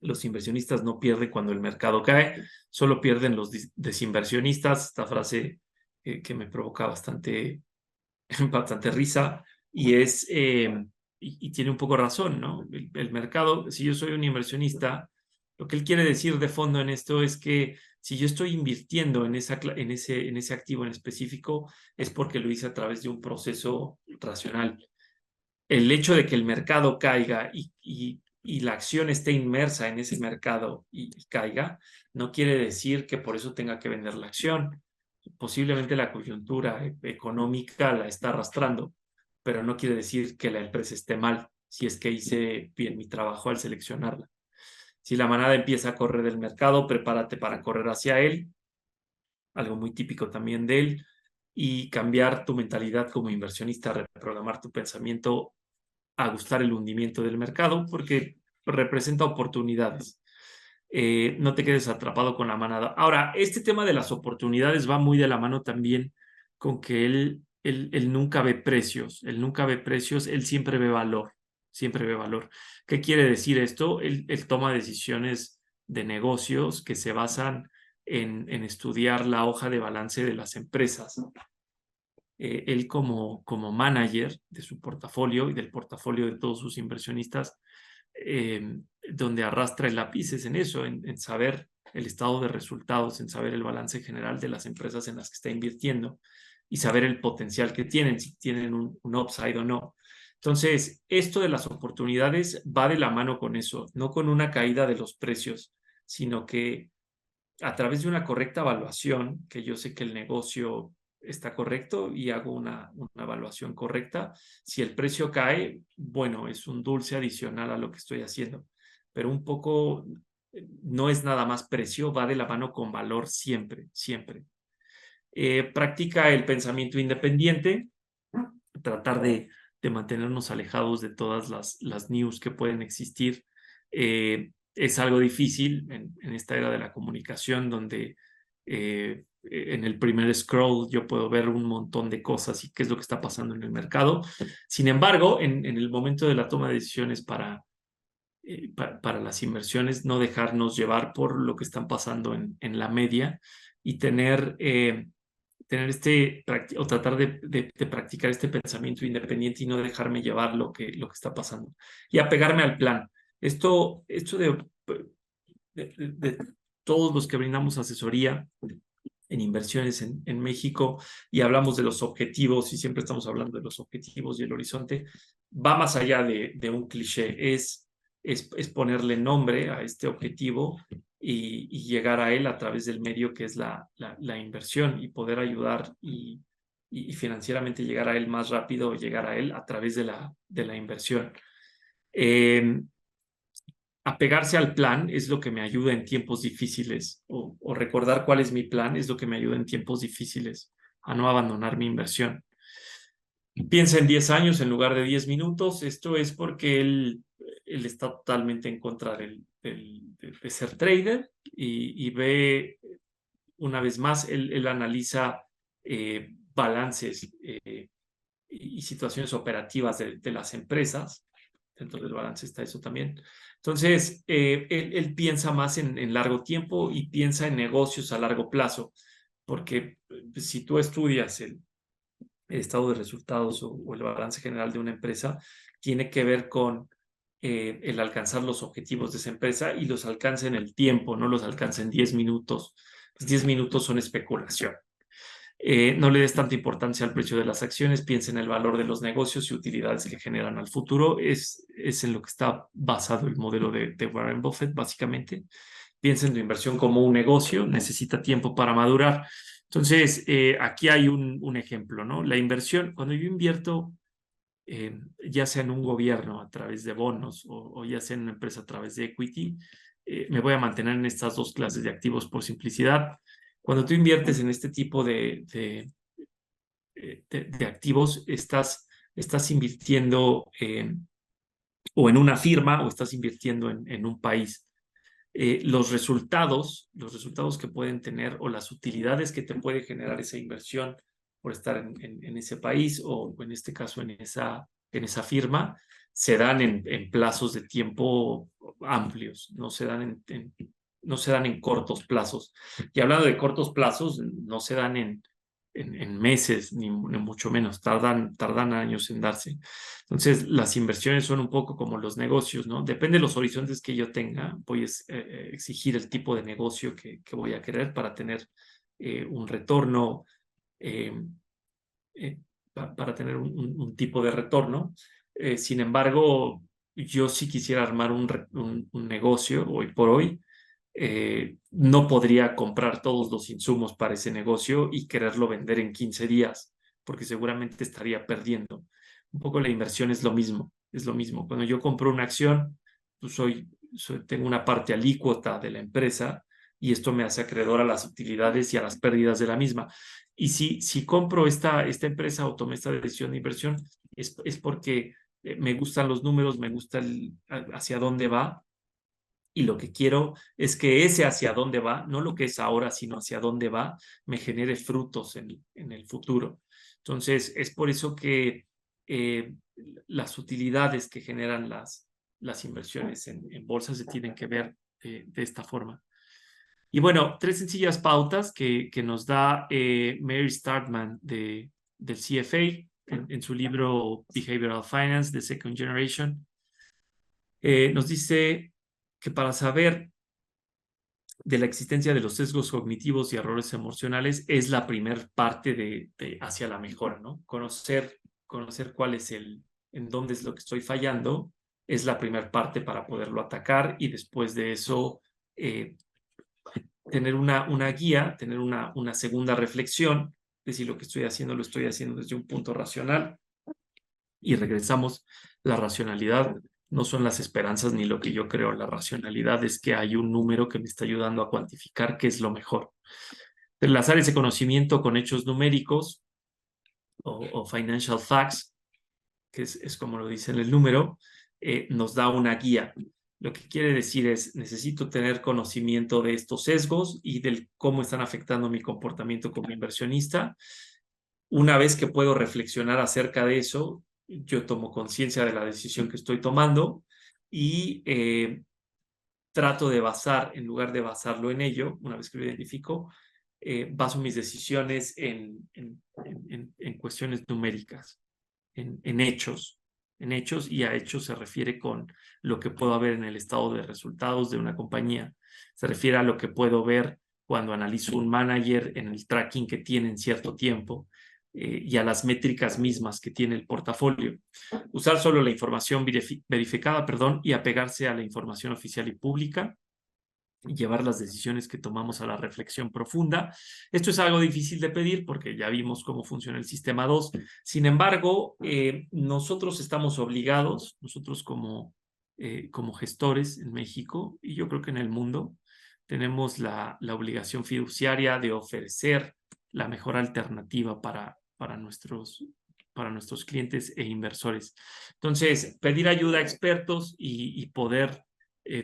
Los inversionistas no pierden cuando el mercado cae, solo pierden los desinversionistas. Esta frase que me provoca bastante risa y tiene un poco razón, ¿no? El mercado, si yo soy un inversionista, lo que él quiere decir de fondo en esto es que si yo estoy invirtiendo en ese activo en específico, es porque lo hice a través de un proceso racional. El hecho de que el mercado caiga y la acción esté inmersa en ese mercado y caiga, no quiere decir que por eso tenga que vender la acción. Posiblemente la coyuntura económica la está arrastrando, pero no quiere decir que la empresa esté mal si es que hice bien mi trabajo al seleccionarla. Si la manada empieza a correr del mercado, prepárate para correr hacia él, algo muy típico también de él, y cambiar tu mentalidad como inversionista, reprogramar tu pensamiento a gustar el hundimiento del mercado porque representa oportunidades. No te quedes atrapado con la manada. Ahora, este tema de las oportunidades va muy de la mano también con que él nunca ve precios, él nunca ve precios, él siempre ve valor, siempre ve valor. ¿Qué quiere decir esto? Él toma decisiones de negocios que se basan en estudiar la hoja de balance de las empresas. Él como manager de su portafolio y del portafolio de todos sus inversionistas, donde arrastra el lápiz es en eso, en saber el estado de resultados, en saber el balance general de las empresas en las que está invirtiendo y saber el potencial que tienen, si tienen un upside o no. Entonces, esto de las oportunidades va de la mano con eso, no con una caída de los precios, sino que a través de una correcta evaluación, que yo sé que el negocio está correcto y hago una evaluación correcta. Si el precio cae, bueno, es un dulce adicional a lo que estoy haciendo, pero un poco no es nada más precio, va de la mano con valor siempre, siempre. Practica el pensamiento independiente, tratar de mantenernos alejados de todas las news que pueden existir. Es algo difícil en esta era de la comunicación donde en el primer scroll yo puedo ver un montón de cosas y qué es lo que está pasando en el mercado. Sin embargo, en el momento de la toma de decisiones para las inversiones, no dejarnos llevar por lo que están pasando en la media y o tratar de practicar este pensamiento independiente y no dejarme llevar lo que está pasando y apegarme al plan. Esto de todos los que brindamos asesoría en inversiones en México y hablamos de los objetivos y siempre estamos hablando de los objetivos y el horizonte, va más allá de un cliché, es ponerle nombre a este objetivo y llegar a él a través del medio que es la inversión y poder ayudar y financieramente llegar a él más rápido o llegar a él a través de la inversión. Apegarse al plan es lo que me ayuda en tiempos difíciles o recordar cuál es mi plan es lo que me ayuda en tiempos difíciles a no abandonar mi inversión. Piensa en 10 años en lugar de 10 minutos. Esto es porque él está totalmente en contra de ser trader y ve, una vez más, él analiza balances y situaciones operativas de las empresas. Dentro del balance está eso también. Entonces, él piensa más en largo tiempo y piensa en negocios a largo plazo, porque si tú estudias el estado de resultados o el balance general de una empresa, tiene que ver con el alcanzar los objetivos de esa empresa y los alcanza en el tiempo, no los alcanza en 10 minutos. Los 10 minutos son especulación. No le des tanta importancia al precio de las acciones, piensa en el valor de los negocios y utilidades que generan al futuro. Es en lo que está basado el modelo de Warren Buffett, básicamente. Piensa en tu inversión como un negocio, necesita tiempo para madurar. Entonces, aquí hay un ejemplo, ¿no? La inversión, cuando yo invierto, ya sea en un gobierno a través de bonos o ya sea en una empresa a través de equity, me voy a mantener en estas dos clases de activos por simplicidad. Cuando tú inviertes en este tipo de activos, estás invirtiendo o en una firma o estás invirtiendo en un país. los resultados que pueden tener o las utilidades que te puede generar esa inversión por estar en ese país o en este caso en esa firma, se dan en plazos de tiempo amplios, no se dan en cortos plazos. Y hablando de cortos plazos, no se dan en meses, ni mucho menos, tardan años en darse. Entonces, las inversiones son un poco como los negocios, ¿no? Depende de los horizontes que yo tenga, voy a exigir el tipo de negocio que voy a querer para tener un retorno, eh, eh, para tener un tipo de retorno. Sin embargo, yo sí quisiera armar un negocio hoy por hoy. No podría comprar todos los insumos para ese negocio y quererlo vender en 15 días, porque seguramente estaría perdiendo. Un poco la inversión es lo mismo, es lo mismo. Cuando yo compro una acción, pues tengo una parte alícuota de la empresa y esto me hace acreedor a las utilidades y a las pérdidas de la misma. Y si compro esta empresa o tomé esta decisión de inversión, es porque me gustan los números, me gusta hacia dónde va y lo que quiero es que ese hacia dónde va, no lo que es ahora, sino hacia dónde va, me genere frutos en el futuro. Entonces, es por eso que eh, las utilidades que generan las inversiones en bolsa se tienen que ver de esta forma. Y bueno, 3 sencillas pautas que nos da Mary Startman del CFA en su libro Behavioral Finance, The Second Generation. Nos dice que para saber de la existencia de los sesgos cognitivos y errores emocionales es la primer parte hacia la mejora, ¿no? Conocer cuál es en dónde es lo que estoy fallando, es la primera parte para poderlo atacar y después de eso tener una guía, tener una segunda reflexión de si lo que estoy haciendo lo estoy haciendo desde un punto racional y regresamos. La racionalidad no son las esperanzas ni lo que yo creo. La racionalidad es que hay un número que me está ayudando a cuantificar qué es lo mejor. Enlazar ese conocimiento con hechos numéricos o financial facts, que es como lo dice en el número, nos da una guía. Lo que quiere decir es, necesito tener conocimiento de estos sesgos y del cómo están afectando mi comportamiento como inversionista. Una vez que puedo reflexionar acerca de eso, yo tomo conciencia de la decisión que estoy tomando y trato de basar, en lugar de basarlo en ello, una vez que lo identifico, baso mis decisiones en cuestiones numéricas, en hechos. En hechos, y a hechos se refiere con lo que puedo ver en el estado de resultados de una compañía. Se refiere a lo que puedo ver cuando analizo un manager en el tracking que tiene en cierto tiempo y a las métricas mismas que tiene el portafolio. Usar solo la información verificada, y apegarse a la información oficial y pública y llevar las decisiones que tomamos a la reflexión profunda. Esto es algo difícil de pedir porque ya vimos cómo funciona el sistema 2. Sin embargo, nosotros estamos obligados, nosotros como gestores en México y yo creo que en el mundo, tenemos la obligación fiduciaria de ofrecer la mejor alternativa para nuestros clientes e inversores. Entonces, pedir ayuda a expertos y poder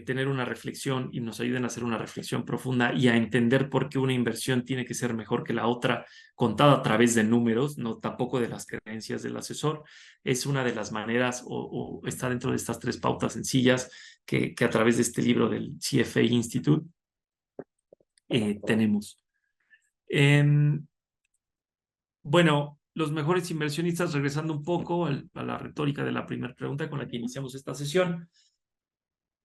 tener una reflexión y nos ayuden a hacer una reflexión profunda y a entender por qué una inversión tiene que ser mejor que la otra, contada a través de números, no tampoco de las creencias del asesor, es una de las maneras o está dentro de estas 3 pautas sencillas que a través de este libro del CFA Institute tenemos. Bueno, los mejores inversionistas, regresando un poco a la retórica de la primera pregunta con la que iniciamos esta sesión,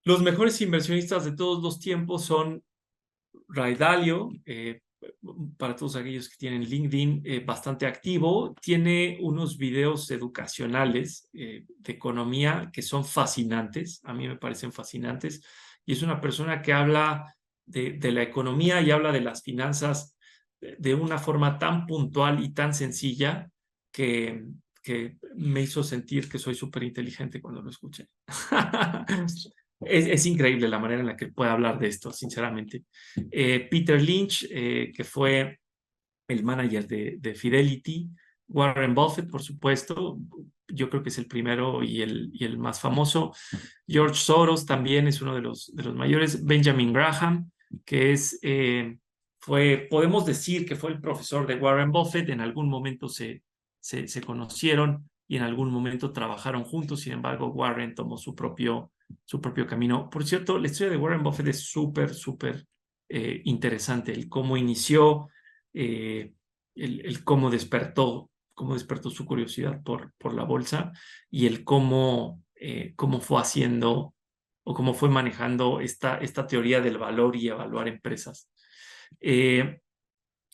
los mejores inversionistas de todos los tiempos son Ray Dalio, para todos aquellos que tienen LinkedIn, bastante activo, tiene unos videos educacionales de economía que son fascinantes, a mí me parecen fascinantes, y es una persona que habla de la economía y habla de las finanzas de una forma tan puntual y tan sencilla que me hizo sentir que soy súper inteligente cuando lo escuché. Es increíble la manera en la que puede hablar de esto, sinceramente. Peter Lynch, que fue el manager de Fidelity, Warren Buffett, por supuesto, yo creo que es el primero y el más famoso. George Soros también es uno de los mayores. Benjamin Graham, que podemos decir que fue el profesor de Warren Buffett. En algún momento se conocieron y en algún momento trabajaron juntos. Sin embargo, Warren tomó su propio camino. Por cierto, la historia de Warren Buffett es súper interesante. El cómo inició, el cómo despertó su curiosidad por la bolsa y el cómo fue haciendo o cómo fue manejando esta teoría del valor y evaluar empresas.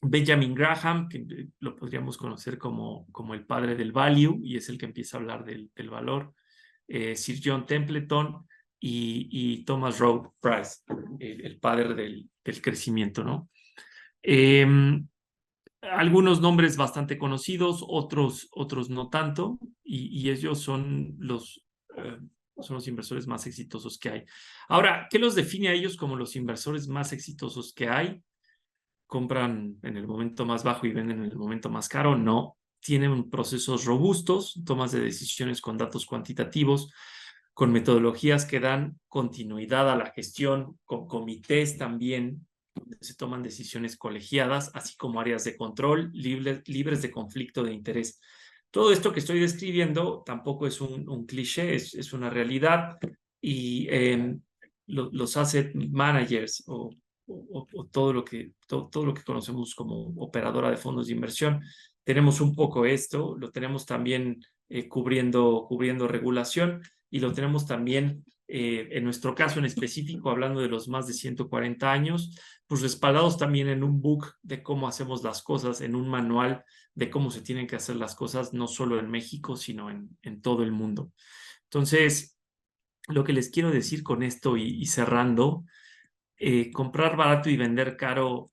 Benjamin Graham, que lo podríamos conocer como el padre del value, y es el que empieza a hablar del valor. Sir John Templeton y Thomas Rowe Price, el padre del crecimiento, ¿no? Algunos nombres bastante conocidos, otros no tanto, y ellos son los inversores más exitosos que hay. Ahora, ¿qué los define a ellos como los inversores más exitosos que hay? ¿Compran en el momento más bajo y venden en el momento más caro? No. Tienen procesos robustos, tomas de decisiones con datos cuantitativos, con metodologías que dan continuidad a la gestión, con comités también donde se toman decisiones colegiadas, así como áreas de control libres de conflicto de interés. Todo esto que estoy describiendo tampoco es un cliché, es una realidad, y los asset managers o todo lo que conocemos como operadora de fondos de inversión, tenemos un poco esto, lo tenemos también cubriendo regulación, y lo tenemos también, en nuestro caso en específico, hablando de los más de 140 años, pues respaldados también en un book de cómo hacemos las cosas, en un manual de cómo se tienen que hacer las cosas, no solo en México, sino en todo el mundo. Entonces, lo que les quiero decir con esto y cerrando, comprar barato y vender caro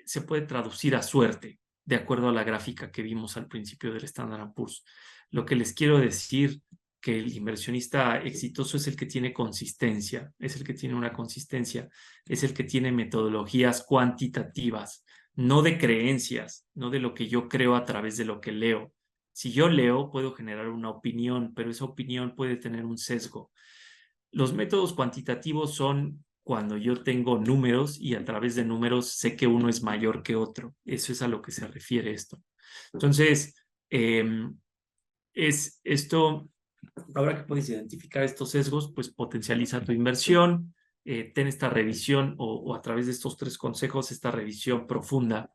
se puede traducir a suerte, de acuerdo a la gráfica que vimos al principio del Standard Poor's. Lo que les quiero decir, que el inversionista exitoso es el que tiene consistencia, es el que tiene una consistencia, es el que tiene metodologías cuantitativas, no de creencias, no de lo que yo creo a través de lo que leo. Si yo leo, puedo generar una opinión, pero esa opinión puede tener un sesgo. Los métodos cuantitativos son cuando yo tengo números y a través de números sé que uno es mayor que otro. Eso es a lo que se refiere esto. Entonces, es esto, ahora que puedes identificar estos sesgos, pues potencializa tu inversión, ten esta revisión o a través de estos tres consejos, esta revisión profunda.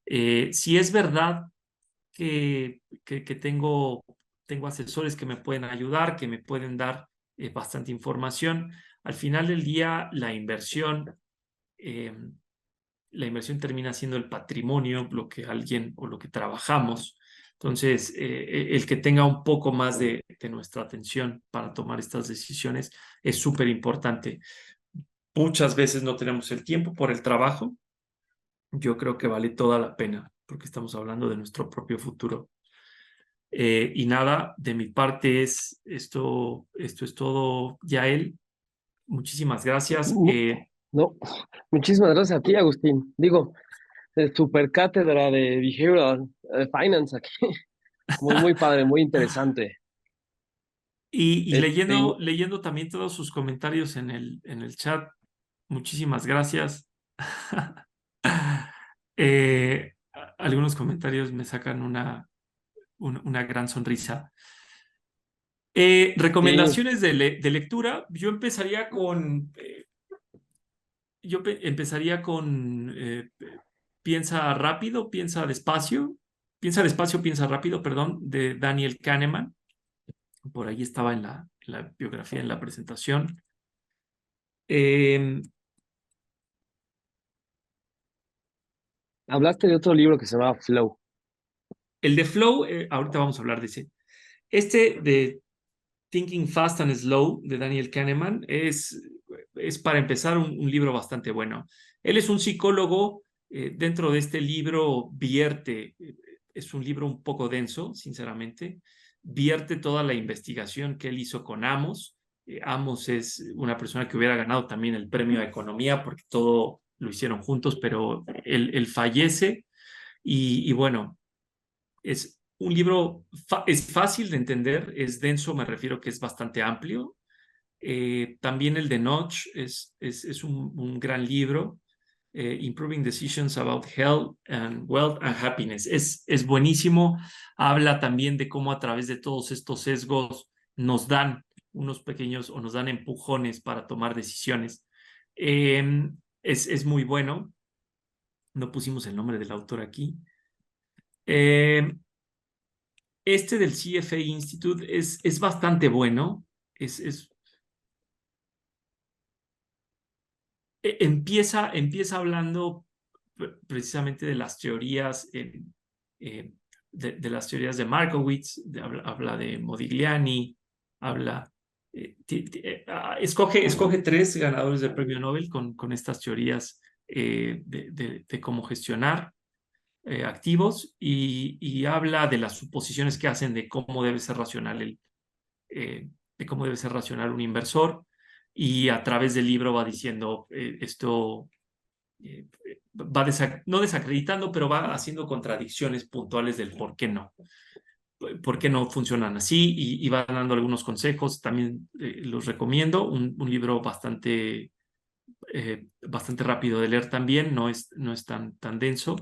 Si es verdad que tengo asesores que me pueden ayudar, que me pueden dar bastante información. Al final del día, eh, la inversión termina siendo el patrimonio, lo que alguien o lo que trabajamos. Entonces, el que tenga un poco más de nuestra atención para tomar estas decisiones es súper importante. Muchas veces no tenemos el tiempo por el trabajo. Yo creo que vale toda la pena porque estamos hablando de nuestro propio futuro. Y nada, de mi parte esto es todo, Yael. Muchísimas gracias. No, muchísimas gracias a ti, Agustín. Digo, super cátedra de Behavioral Finance aquí. Muy padre, muy interesante. Y Este, leyendo también todos sus comentarios en el chat, muchísimas gracias. Algunos comentarios me sacan una gran sonrisa. sí, Recomendaciones de lectura. Empezaría con Piensa rápido, piensa despacio, piensa rápido, perdón, de Daniel Kahneman. Por ahí estaba en la biografía, en la presentación. Eh, hablaste de otro libro que se llama Flow. el de Flow, ahorita vamos a hablar de ese. Este de Thinking Fast and Slow de Daniel Kahneman es para empezar un libro bastante bueno. Él es un psicólogo. Dentro de este libro es un libro un poco denso, sinceramente, vierte toda la investigación que él hizo con Amos. Amos es una persona que hubiera ganado también el premio de economía porque todo lo hicieron juntos, pero él fallece y bueno, es un libro, es fácil de entender, es denso, me refiero que es bastante amplio. También el de Notch es un gran libro. Improving Decisions About Health and Wealth and Happiness. Es buenísimo. Habla también de cómo a través de todos estos sesgos nos dan unos pequeños o nos dan empujones para tomar decisiones. Es muy bueno. No pusimos el nombre del autor aquí. Este del CFA Institute es bastante bueno. Es, empieza hablando precisamente de las teorías, de las teorías de Markowitz, habla de Modigliani, habla, escoge tres ganadores del premio Nobel con estas teorías de cómo gestionar activos y habla de las suposiciones que hacen de cómo debe ser racional de cómo debe ser racional un inversor y a través del libro va diciendo esto va no desacreditando, pero va haciendo contradicciones puntuales del por qué no funcionan así y va dando algunos consejos. También los recomiendo, un libro bastante rápido de leer también, no es tan denso.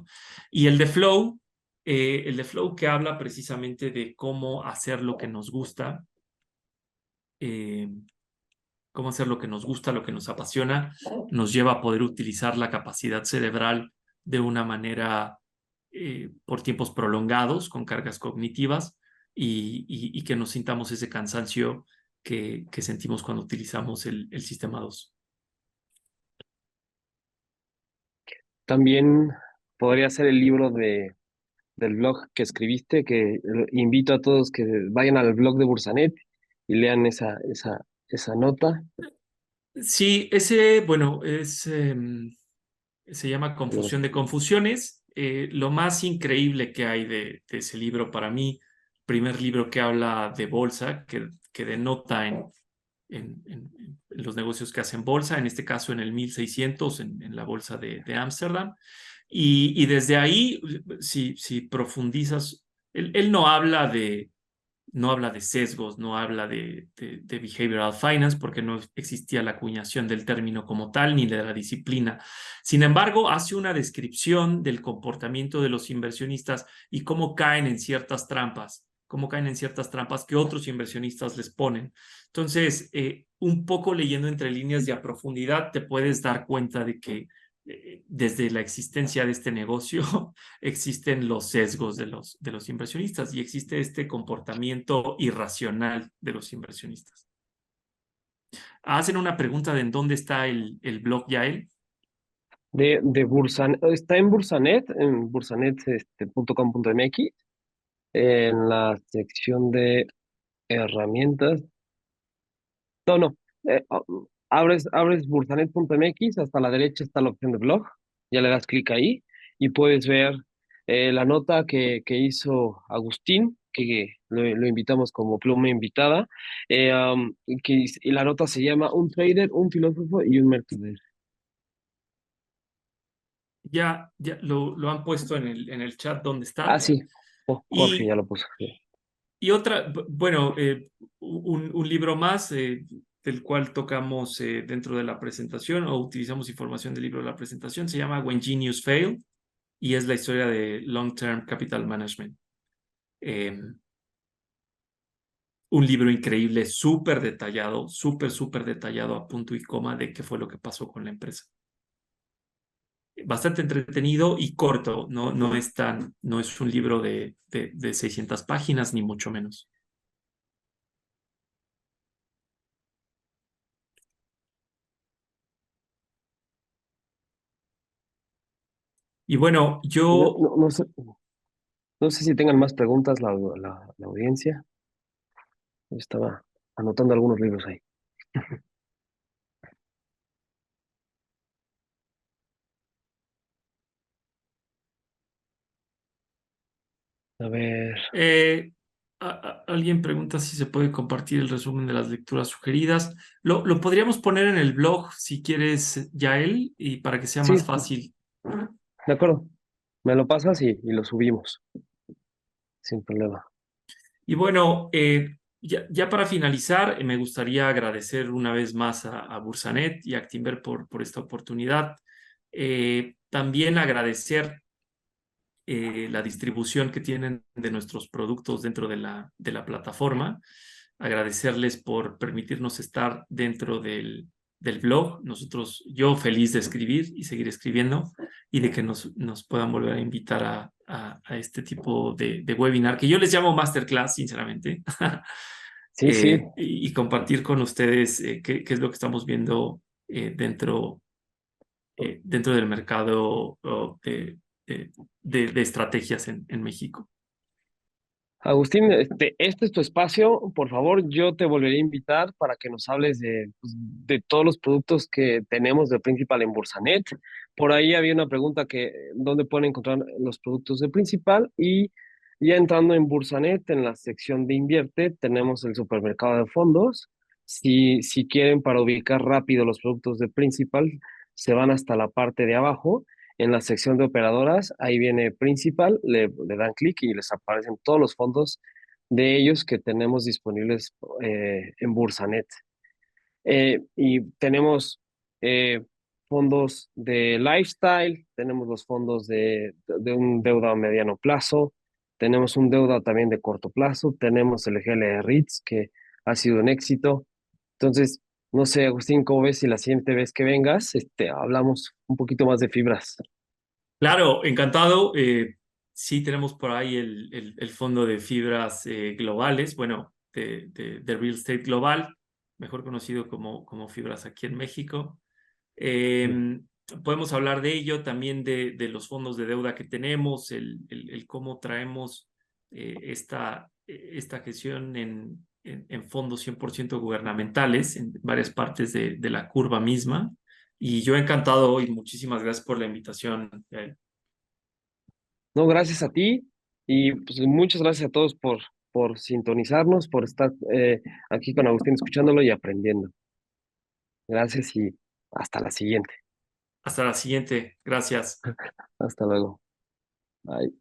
Y el de Flow que habla precisamente de cómo hacer lo que nos gusta. Cómo hacer lo que nos gusta, lo que nos apasiona, nos lleva a poder utilizar la capacidad cerebral de una manera por tiempos prolongados, con cargas cognitivas, y que nos sintamos ese cansancio que sentimos cuando utilizamos el sistema 2. También podría ser el libro del blog que escribiste, que invito a todos que vayan al blog de Bursanet y lean esa nota. Sí, bueno, se llama Confusión de Confusiones. Lo más increíble que hay de ese libro para mí, primer libro que habla de bolsa, que denota en los negocios que hacen bolsa, en este caso en el 1600, en la bolsa de Ámsterdam. Y desde ahí, si profundizas, él no habla de sesgos, no habla de behavioral finance, porque no existía la acuñación del término como tal, ni de la disciplina. Sin embargo, hace una descripción del comportamiento de los inversionistas y cómo caen en ciertas trampas que otros inversionistas les ponen. Entonces, un poco leyendo entre líneas y a profundidad, te puedes dar cuenta de que desde la existencia de este negocio existen los sesgos de los inversionistas y existe este comportamiento irracional de los inversionistas. Hacen una pregunta de en dónde está el blog Yael. De Bursanet, está en bursanet.com.mx, en la sección de herramientas. No, no. Abres bursanet.mx, hasta la derecha está la opción de blog, ya le das clic ahí y puedes ver la nota que hizo Agustín, que lo invitamos como pluma invitada, y la nota se llama Un trader, un filósofo y un mercader. Ya lo han puesto en el chat donde Ah, está. sí, Jorge ya Y, lo puso. Sí. y otra, bueno, un libro más del cual tocamos dentro de la presentación o utilizamos información del libro de la presentación, se llama When Genius Fail y es la historia de Long Term Capital Management. Eh, un libro increíble, súper detallado a punto y coma de qué fue lo que pasó con la empresa. Bastante entretenido y corto, no es un libro de 600 páginas, ni mucho menos. Y bueno, No, yo no sé si tengan más preguntas la audiencia. Yo estaba anotando algunos libros ahí. A ver. alguien pregunta si se puede compartir el resumen de las lecturas sugeridas. Lo podríamos poner en el blog si quieres, Yael, y para que sea Sí, más fácil. de acuerdo. Me lo pasas y lo subimos. sin problema. Y bueno, ya para finalizar, me gustaría agradecer una vez más a Bursanet y a Actinver por esta oportunidad. También agradecer la distribución que tienen de nuestros productos dentro de la plataforma. Agradecerles por permitirnos estar dentro del blog. Yo feliz de escribir y seguir escribiendo y de que nos puedan volver a invitar a este tipo de webinar, que yo les llamo masterclass, sinceramente, Sí, sí. y compartir con ustedes qué es lo que estamos viendo dentro del mercado de, de estrategias en México. Agustín, este es tu espacio. Por favor, yo te volveré a invitar para que nos hables de, pues, de todos los productos que tenemos de Principal en Bursanet. Por ahí había una pregunta que, ¿dónde pueden encontrar los productos de Principal? Y ya entrando en Bursanet, en la sección de Invierte, tenemos el supermercado de fondos. Si quieren para ubicar rápido los productos de Principal, se van hasta la parte de abajo en la sección de operadoras, ahí viene Principal, le dan clic y les aparecen todos los fondos de ellos que tenemos disponibles en Bursanet. Y tenemos eh, fondos de lifestyle, tenemos los fondos de un deuda a mediano plazo, tenemos un deuda también de corto plazo, tenemos el GL REITs que ha sido un éxito. Entonces, no sé, Agustín, ¿cómo ves si la siguiente vez que vengas, hablamos un poquito más de fibras? Claro, encantado. Sí, tenemos por ahí el fondo de fibras globales, bueno, de Real Estate Global, mejor conocido como Fibras aquí en México. Eh, Podemos hablar de ello, también de los fondos de deuda que tenemos, el cómo traemos esta gestión en fondos 100% gubernamentales en varias partes de la curva misma. Y yo encantado hoy, muchísimas gracias por la invitación. No, gracias a ti y pues muchas gracias a todos por sintonizarnos, por estar aquí con Agustín escuchándolo y aprendiendo. Gracias y hasta la siguiente. Hasta la siguiente. Gracias. Hasta luego. Bye.